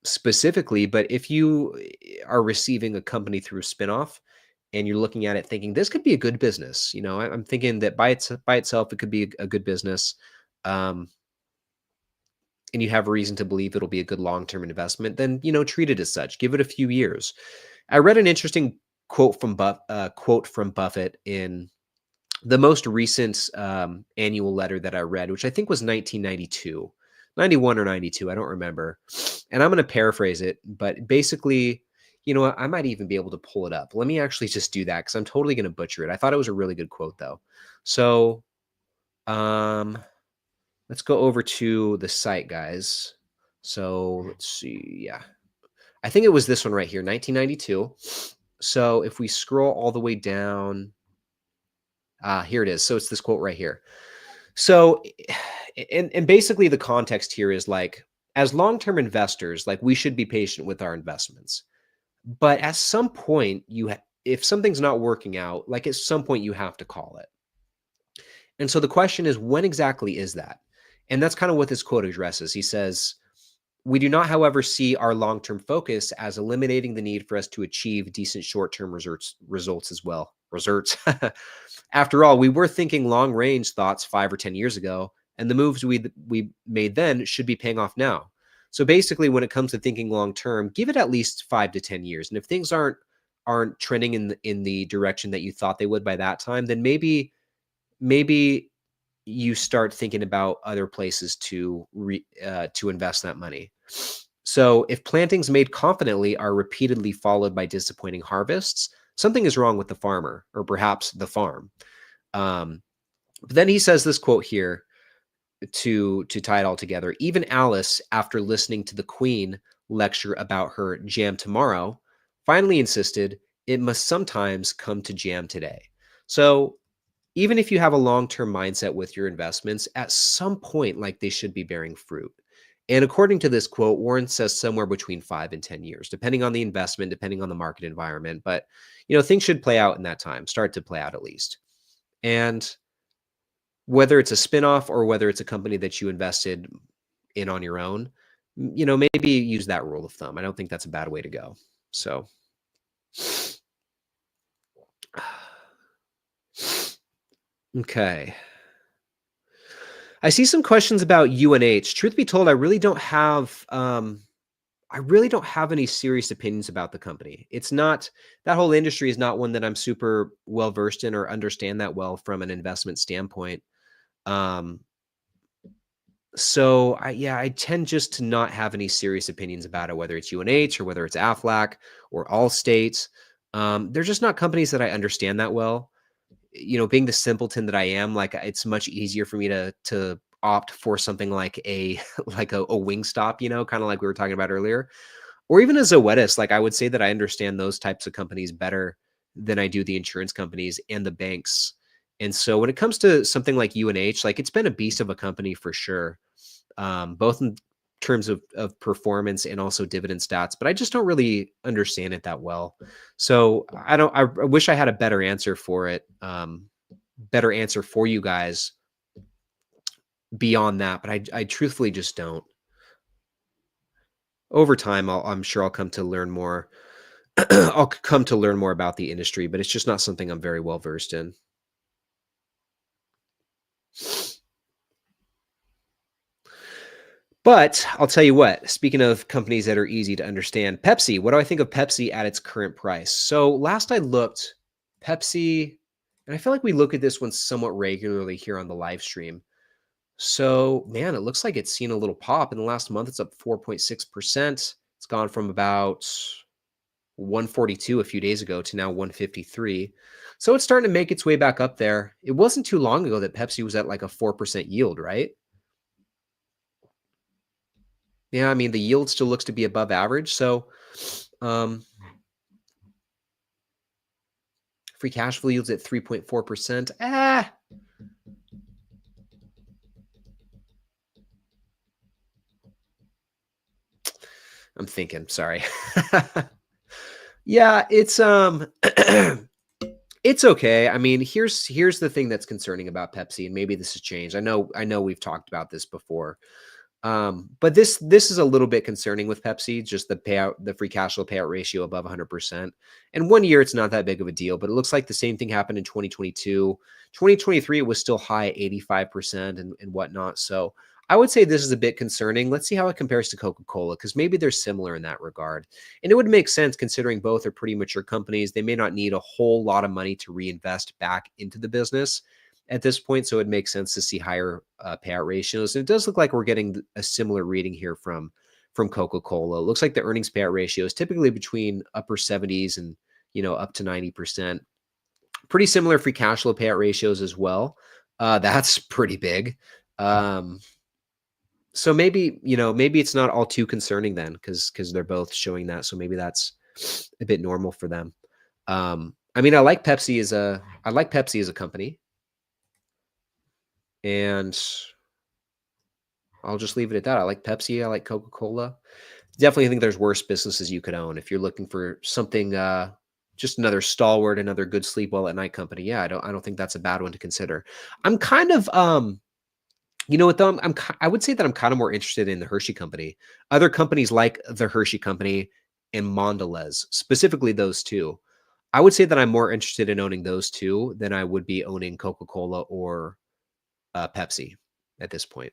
specifically, but if you are receiving a company through a spinoff and you're looking at it thinking this could be a good business, I'm thinking that by itself it could be a good business, and you have a reason to believe it'll be a good long-term investment, then treat it as such. Give it a few years. I read an interesting quote from Buffett in the most recent annual letter that I read, which I think was 1992, 91 or 92, I don't remember. And I'm going to paraphrase it, but basically, what? I might even be able to pull it up. Let me actually just do that because I'm totally going to butcher it. I thought it was a really good quote though. So let's go over to the site, guys. So let's see. Yeah. I think it was this one right here, 1992. So if we scroll all the way down, here it is. So it's this quote right here. So, and basically the context here is like, as long-term investors, like we should be patient with our investments. But at some point, if something's not working out, like at some point you have to call it. And so the question is, when exactly is that? And that's kind of what this quote addresses. He says, we do not, however, see our long-term focus as eliminating the need for us to achieve decent short-term results as well. Results. After all, we were thinking long-range thoughts 5 or 10 years ago, and the moves we made then should be paying off now. So basically, when it comes to thinking long-term, give it at least 5 to 10 years. And if things aren't trending in the direction that you thought they would by that time, then maybe you start thinking about other places to invest that money. So if plantings made confidently are repeatedly followed by disappointing harvests, something is wrong with the farmer, or perhaps the farm. But then he says this quote here to tie it all together. Even Alice, after listening to the Queen lecture about her jam tomorrow, finally insisted it must sometimes come to jam today. So even if you have a long-term mindset with your investments, at some point, like, they should be bearing fruit. And according to this quote, Warren says somewhere between 5 and 10 years, depending on the investment, depending on the market environment. But, things should play out in that time, start to play out at least. And whether it's a spinoff or whether it's a company that you invested in on your own, maybe use that rule of thumb. I don't think that's a bad way to go. So okay. I see some questions about UNH. Truth be told, I really don't have any serious opinions about the company. It's not, that whole industry is not one that I'm super well versed in or understand that well from an investment standpoint. So I tend just to not have any serious opinions about it, whether it's UNH or whether it's Aflac or Allstate. They're just not companies that I understand that well. Being the simpleton that I am, like, it's much easier for me to opt for something like a like a Wingstop, kind of like we were talking about earlier, or even a Zoetis. Like, I would say that I understand those types of companies better than I do the insurance companies and the banks. And so when it comes to something like UNH, like, it's been a beast of a company for sure, both in terms of performance and also dividend stats, but I just don't really understand it that well. So I wish I had a better answer for it, better answer for you guys beyond that, but I truthfully just don't. Over time, I'm sure I'll come to learn more. I'll come to learn more about the industry, but it's just not something I'm very well versed in. But I'll tell you what, speaking of companies that are easy to understand, Pepsi, what do I think of Pepsi at its current price? So last I looked, Pepsi, and I feel like we look at this one somewhat regularly here on the live stream. So, man, it looks like it's seen a little pop. In the last month, it's up 4.6%. It's gone from about 142 a few days ago to now 153. So it's starting to make its way back up there. It wasn't too long ago that Pepsi was at like a 4% yield, right? Yeah, I mean, the yield still looks to be above average. So, free cash flow yields at 3.4%. I'm thinking, sorry. Yeah, it's it's okay. I mean, here's the thing that's concerning about Pepsi, and maybe this has changed. I know we've talked about this before. But this is a little bit concerning with Pepsi, just the free cash flow payout ratio above 100%. And 1 year, it's not that big of a deal, but it looks like the same thing happened in 2022. 2023, it was still high at 85% and whatnot. So I would say this is a bit concerning. Let's see how it compares to Coca-Cola, because maybe they're similar in that regard. And it would make sense considering both are pretty mature companies. They may not need a whole lot of money to reinvest back into the business at this point, so it makes sense to see higher payout ratios. And it does look like we're getting a similar reading here from Coca-Cola. It looks like the earnings payout ratio is typically between upper 70s and up to 90%. Pretty similar free cash flow payout ratios as well. That's pretty big. So maybe it's not all too concerning then, because they're both showing that. So maybe that's a bit normal for them. I mean, I like Pepsi as a company. And I'll just leave it at that. I like Pepsi. I like Coca-Cola. Definitely think there's worse businesses you could own if you're looking for something just another stalwart, another good sleep well at night company. Yeah, I don't think that's a bad one to consider. I'm kind of you know what though? I would say that I'm kind of more interested in the Hershey company. Other companies like the Hershey company and Mondelez, specifically those two. I would say that I'm more interested in owning those two than I would be owning Coca-Cola or Pepsi at this point.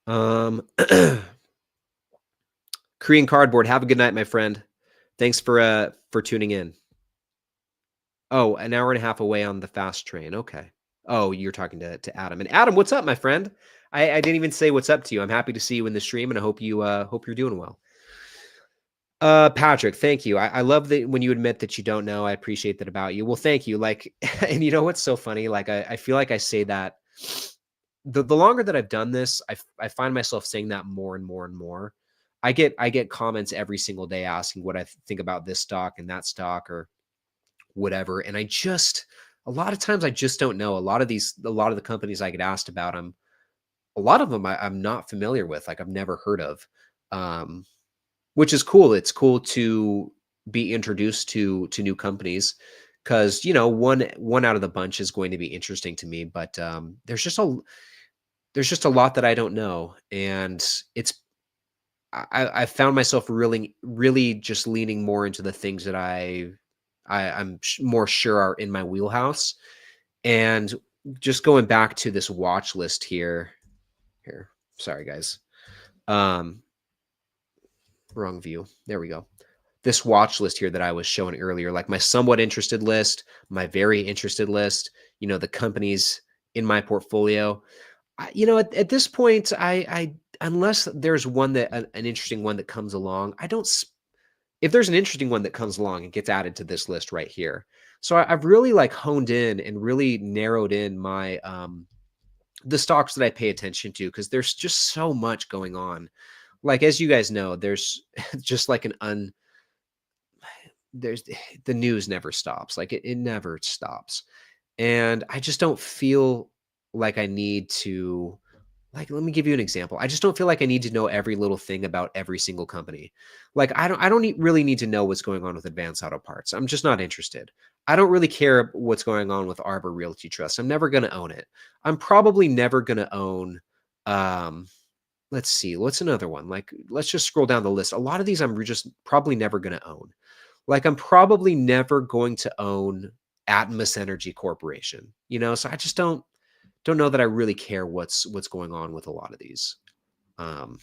Um, Korean Cardboard, have a good night, my friend. Thanks for tuning in. Oh, an hour and a half away on the fast train. Okay. Oh, you're talking to Adam. And Adam, what's up, my friend? I didn't even say what's up to you. I'm happy to see you in the stream, and I hope you're doing well. Patrick, thank you. I love that when you admit that you don't know. I appreciate that about you. Well, thank you. Like, and you know what's so funny? Like, I feel like I say that the longer that I've done this, I find myself saying that more and more and more. I get comments every single day asking what I think about this stock and that stock or whatever, and I just a lot of times I just don't know. A lot of the companies I get asked about, a lot of them I'm not familiar with, like I've never heard of. Um, which is cool. It's cool to be introduced to new companies because one out of the bunch is going to be interesting to me. But there's just a lot that I don't know, and I found myself really just leaning more into the things that more sure are in my wheelhouse, and just going back to this watch list here. Here, sorry guys. Um, Wrong view. There we go. This watch list here that I was showing earlier, like my somewhat interested list, my very interested list, the companies in my portfolio. At this point, I unless there's an interesting one that comes along, I don't. If there's an interesting one that comes along, it gets added to this list right here. So I've really like honed in and really narrowed in my the stocks that I pay attention to because there's just so much going on. Like as you guys know, there's just like there's the news never stops. Like it never stops. And I just don't feel like I need to like let me give you an example. I just don't feel like I need to know every little thing about every single company. Like really need to know what's going on with Advanced Auto Parts. I'm just not interested. I don't really care what's going on with Arbor Realty Trust. I'm never going to own it. I'm probably never going to own let's see, what's another one? Like let's just scroll down the list. A lot of these I'm just probably never going to own. Like I'm probably never going to own Atmos Energy Corporation. So I just don't know that I really care what's going on with a lot of these. Um,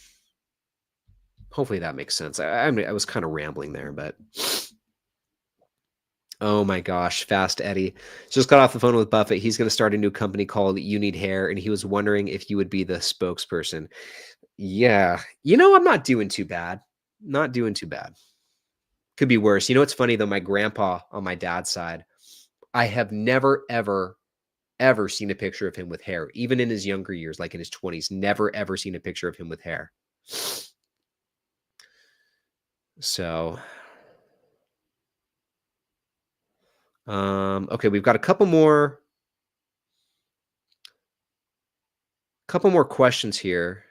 Hopefully that makes sense. I was kind of rambling there, but oh my gosh, Fast Eddie just got off the phone with Buffett. He's going to start a new company called You Need Hair, and he was wondering if you would be the spokesperson. Yeah, I'm not doing too bad. Not doing too bad. Could be worse. It's funny though. My grandpa on my dad's side, I have never ever seen a picture of him with hair, even in his younger years, like in his 20s. Never ever seen a picture of him with hair. So, okay, we've got a couple more questions here.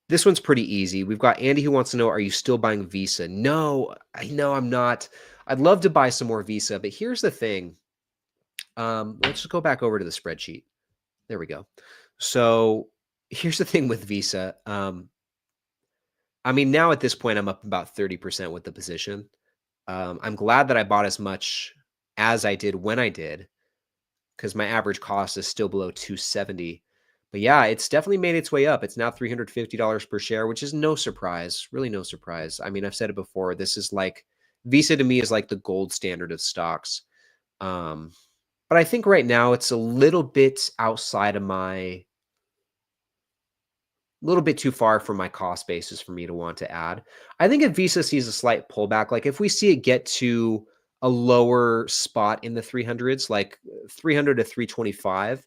This one's pretty easy. We've got Andy who wants to know, are you still buying Visa? No, I know I'm not. I'd love to buy some more Visa, but here's the thing. Let's just go back over to the spreadsheet. There we go. So here's the thing with Visa. I mean, now at this point, I'm up about 30% with the position. I'm glad that I bought as much as I did when I did, because my average cost is still below 270. But yeah, it's definitely made its way up. It's now $350 per share, which is no surprise, really no surprise. I mean, I've said it before. This is like Visa to me is like the gold standard of stocks. But I think right now it's a little bit outside of my little bit too far from my cost basis for me to want to add. I think if Visa sees a slight pullback, like if we see it get to a lower spot in the 300s, like 300 to 325,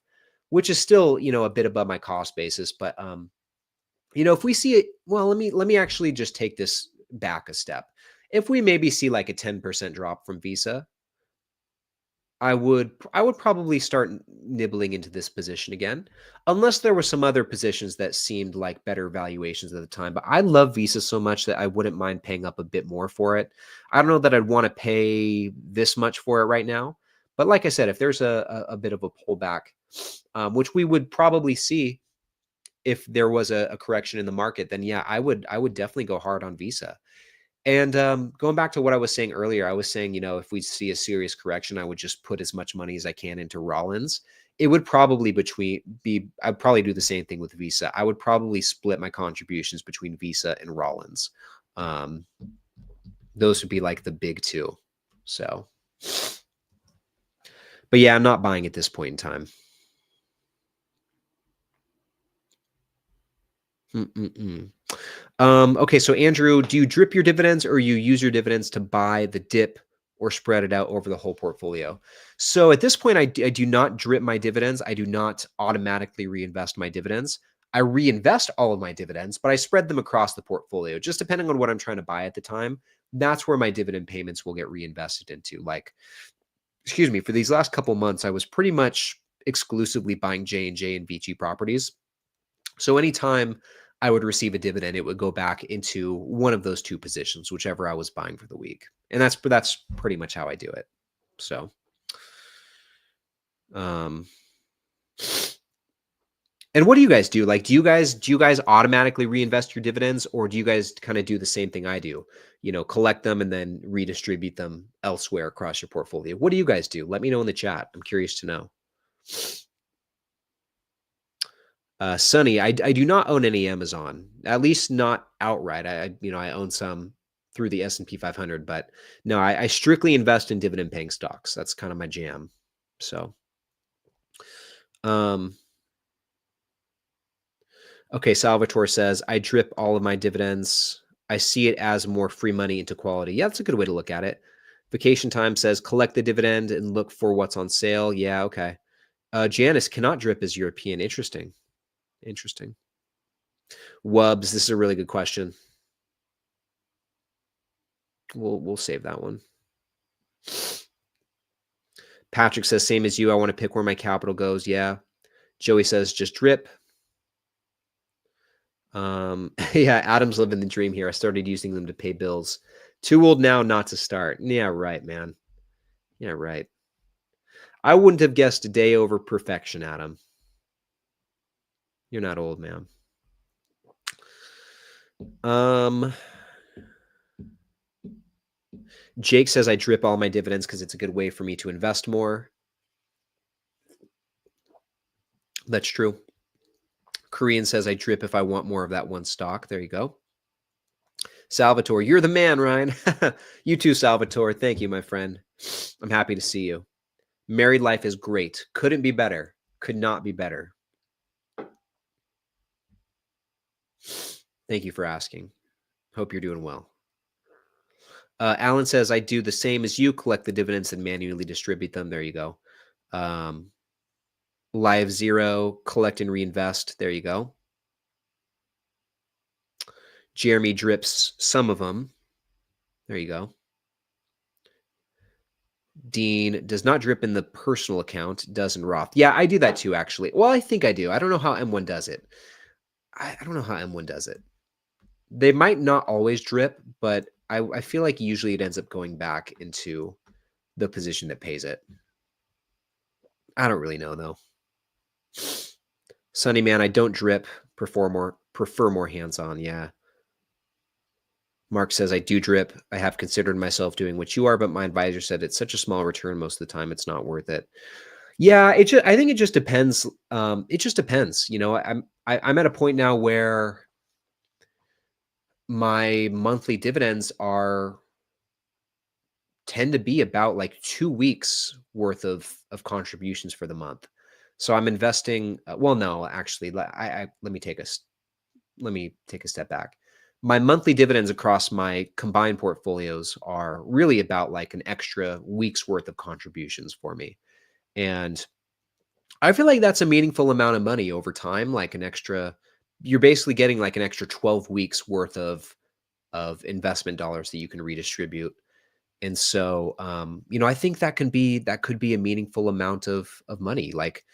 which is still, a bit above my cost basis. But, if we see it, well, let me actually just take this back a step. If we maybe see like a 10% drop from Visa, I would probably start nibbling into this position again, unless there were some other positions that seemed like better valuations at the time. But I love Visa so much that I wouldn't mind paying up a bit more for it. I don't know that I'd want to pay this much for it right now, but like I said, if there's a bit of a pullback, which we would probably see if there was a correction in the market, then yeah, I would definitely go hard on Visa. And going back to what I was saying earlier, I was saying, if we see a serious correction, I would just put as much money as I can into Rollins. It would probably I'd probably do the same thing with Visa. I would probably split my contributions between Visa and Rollins. Um, those would be like the big two. So, but yeah, I'm not buying at this point in time. Mm-mm-mm. Okay, so Andrew, do you drip your dividends or you use your dividends to buy the dip or spread it out over the whole portfolio? So at this point, I do not drip my dividends. I do not automatically reinvest my dividends. I reinvest all of my dividends, but I spread them across the portfolio, just depending on what I'm trying to buy at the time. That's where my dividend payments will get reinvested into. Like, excuse me, for these last couple months, I was pretty much exclusively buying J&J and VG properties. So anytime I would receive a dividend, it would go back into one of those two positions, whichever I was buying for the week. And that's pretty much how I do it. So, um, and what do you guys do? Like, do you guys automatically reinvest your dividends, or do you guys kind of do the same thing I do? Collect them and then redistribute them elsewhere across your portfolio. What do you guys do? Let me know in the chat. I'm curious to know. Sunny, I do not own any Amazon, at least not outright. I own some through the S&P 500, but no, I strictly invest in dividend paying stocks. That's kind of my jam. So, um, okay, Salvatore says, I drip all of my dividends. I see it as more free money into quality. Yeah, that's a good way to look at it. Vacation Time says, collect the dividend and look for what's on sale. Yeah, okay. Janice cannot drip as European. Interesting. Interesting. Wubs, this is a really good question. We'll save that one. Patrick says, same as you. I want to pick where my capital goes. Yeah. Joey says, just drip. Yeah, Adam's living the dream here. I started using them to pay bills. Too old now not to start. Yeah, right, man. Yeah, right. I wouldn't have guessed a day over perfection, Adam. You're not old, man. Jake says I drip all my dividends because it's a good way for me to invest more. That's true. Korean says I drip if I want more of that one stock. There you go. Salvatore, you're the man, Ryan. You too, Salvatore. Thank you, my friend. I'm happy to see you. Married life is great. Couldn't be better. Could not be better. Thank you for asking. Hope you're doing well. Alan says, I do the same as you, collect the dividends and manually distribute them. There you go. Live Zero, collect and reinvest. There you go. Jeremy drips some of them. There you go. Dean does not drip in the personal account, does in Roth. Yeah, I do that too, actually. Well, I think I do. I don't know how M1 does it. I don't know how M1 does it. They might not always drip, but I feel like usually it ends up going back into the position that pays it. I don't really know, though. Sunny man, I don't drip. Prefer more hands-on. Yeah. Mark says, I do drip. I have considered myself doing what you are, but my advisor said it's such a small return most of the time, it's not worth it. Yeah, I think it just depends. It just depends. I'm at a point now where my monthly dividends tend to be about like 2 weeks worth of contributions for the month. So I'm investing. Well, no, actually, let me take a step back. My monthly dividends across my combined portfolios are really about like an extra week's worth of contributions for me. And I feel like that's a meaningful amount of money over time, like you're basically getting like an extra 12 weeks worth of investment dollars that you can redistribute. And so, I think that could be a meaningful amount of money. Like,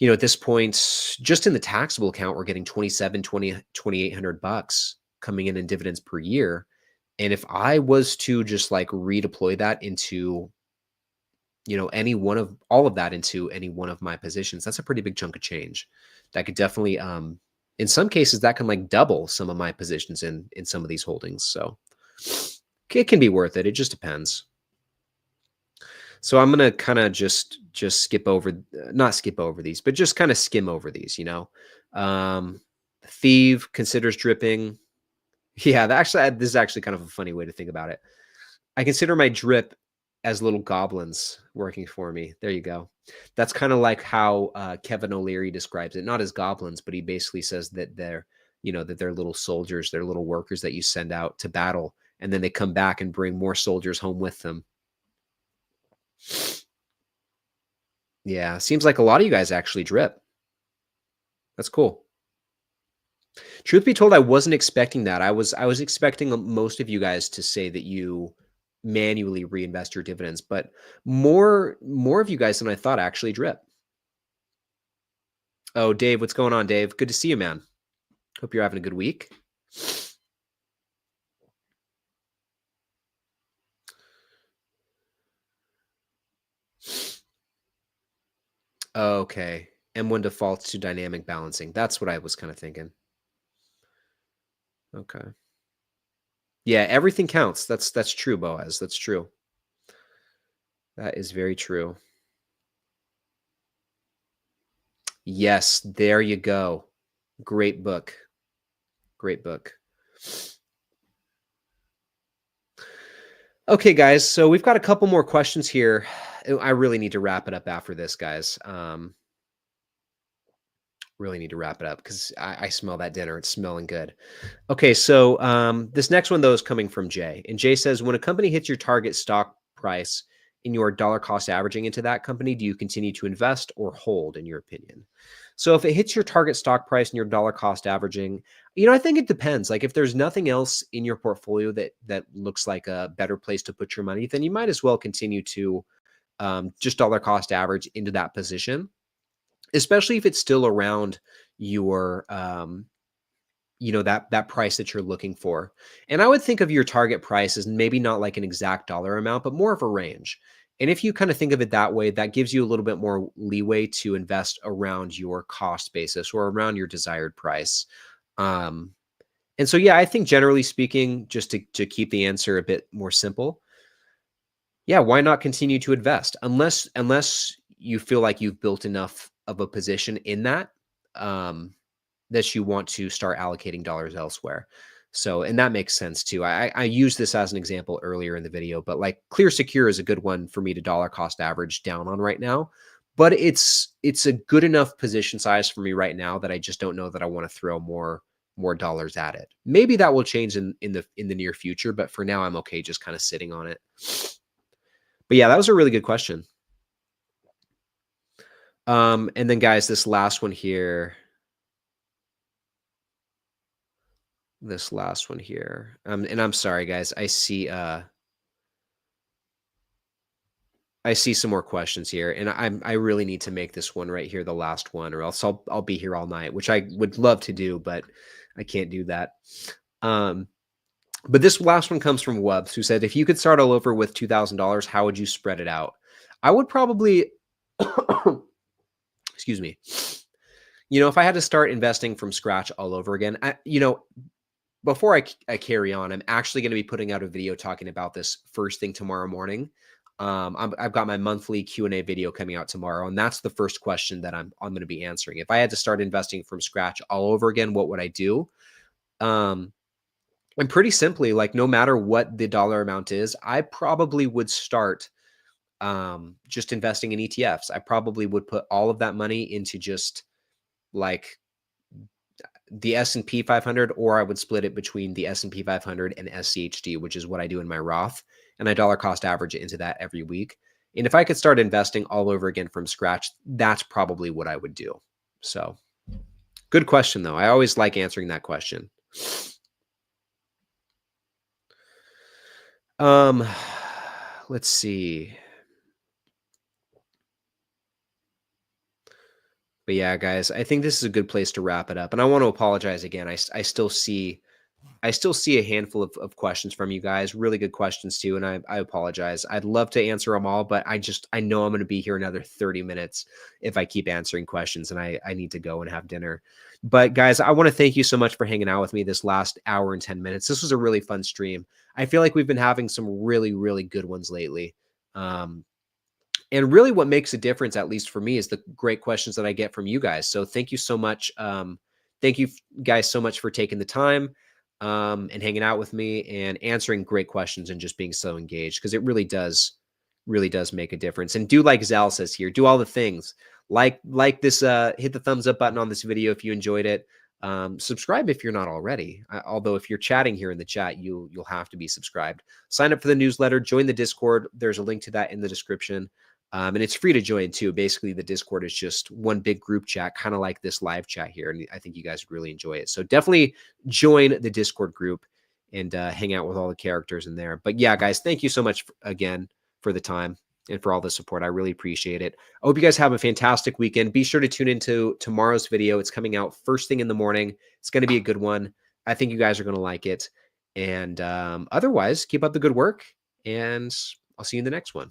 at this point, just in the taxable account, we're getting 27, 20, 2,800 bucks coming in dividends per year. And if I was to just like redeploy that into, any one of all of that into any one of my positions, that's a pretty big chunk of change. That could definitely, in some cases, that can like double some of my positions in some of these holdings. So it can be worth it. It just depends. So I'm gonna kind of just skip over, not skip over these, but just kind of skim over these. Um, Thief considers dripping. Yeah, this is actually kind of a funny way to think about it. I consider my drip as little goblins working for me. There you go. That's kind of like how Kevin O'Leary describes it. Not as goblins, but he basically says that they're little soldiers, they're little workers that you send out to battle, and then they come back and bring more soldiers home with them. Yeah, seems like a lot of you guys actually drip. That's cool. Truth be told, I wasn't expecting that. I was expecting most of you guys to say that you manually reinvest your dividends, but more of you guys than I thought actually drip. Oh, Dave, what's going on, Dave? Good to see you, man. Hope you're having a good week. Okay. M1 defaults to dynamic balancing. That's what I was kind of thinking. Okay. Yeah, everything counts. That's true, Boaz. That's true. That is very true. Yes, there you go. Great book. Great book. Okay, guys. So we've got a couple more questions here. I really need to wrap it up after this, guys. Really need to wrap it up because I smell that dinner. It's smelling good. Okay, so this next one though is coming from Jay, and Jay says, when a company hits your target stock price and you are dollar cost averaging into that company, do you continue to invest or hold? In your opinion, so if it hits your target stock price and you're dollar cost averaging, I think it depends. Like if there's nothing else in your portfolio that looks like a better place to put your money, then you might as well continue to just dollar cost average into that position, especially if it's still around your that price that you're looking for. And I would think of your target price as maybe not like an exact dollar amount, but more of a range. And if you kind of think of it that way, that gives you a little bit more leeway to invest around your cost basis or around your desired price. um and so yeah, I think generally speaking, just to keep the answer a bit more simple, yeah, why not continue to invest unless you feel like you've built enough of a position in that, um, that you want to start allocating dollars elsewhere. So, and that makes sense too. I used this as an example earlier in the video, but like Clear Secure is a good one for me to dollar cost average down on right now. But it's a good enough position size for me right now that I just don't know that I want to throw more dollars at it. Maybe that will change in the near future, but for now I'm okay just kind of sitting on it. But yeah, that was a really good question. And then guys, this last one here. And I'm sorry, guys. I see some more questions here, and I really need to make this one right here the last one, or else I'll be here all night, which I would love to do, but I can't do that. Um, but this last one comes from Wubs, who said, if you could start all over with $2,000, how would you spread it out? I would probably, excuse me. If I had to start investing from scratch all over again, before I carry on, I'm actually going to be putting out a video talking about this first thing tomorrow morning. I've got my monthly Q&A video coming out tomorrow, and that's the first question that I'm going to be answering. If I had to start investing from scratch all over again, what would I do? And pretty simply, like no matter what the dollar amount is, I probably would start just investing in ETFs. I probably would put all of that money into just like the S&P 500, or I would split it between the S&P 500 and SCHD, which is what I do in my Roth, and I dollar cost average it into that every week. And if I could start investing all over again from scratch, that's probably what I would do. So good question though. I always like answering that question. let's see. But yeah, guys, I think this is a good place to wrap it up. And I want to apologize again. I still see a handful of questions from you guys, really good questions too. And I apologize. I'd love to answer them all, but I know I'm going to be here another 30 minutes if I keep answering questions, and I need to go and have dinner. But guys, I want to thank you so much for hanging out with me this last hour and 10 minutes. This was a really fun stream. I feel like we've been having some really, really good ones lately. Um, and really what makes a difference, at least for me, is the great questions that I get from you guys. So thank you so much. Thank you guys so much for taking the time and hanging out with me and answering great questions and just being so engaged, because it really does make a difference. And do like Zal says here, do all the things. Like this, hit the thumbs up button on this video if you enjoyed it. Subscribe if you're not already. Although if you're chatting here in the chat, you'll have to be subscribed. Sign up for the newsletter, join the Discord. There's a link to that in the description. And it's free to join too. Basically, the Discord is just one big group chat, kind of like this live chat here. And I think you guys would really enjoy it. So definitely join the Discord group and hang out with all the characters in there. But yeah, guys, thank you so much again for the time and for all the support. I really appreciate it. I hope you guys have a fantastic weekend. Be sure to tune into tomorrow's video. It's coming out first thing in the morning. It's going to be a good one. I think you guys are going to like it. And otherwise, keep up the good work, and I'll see you in the next one.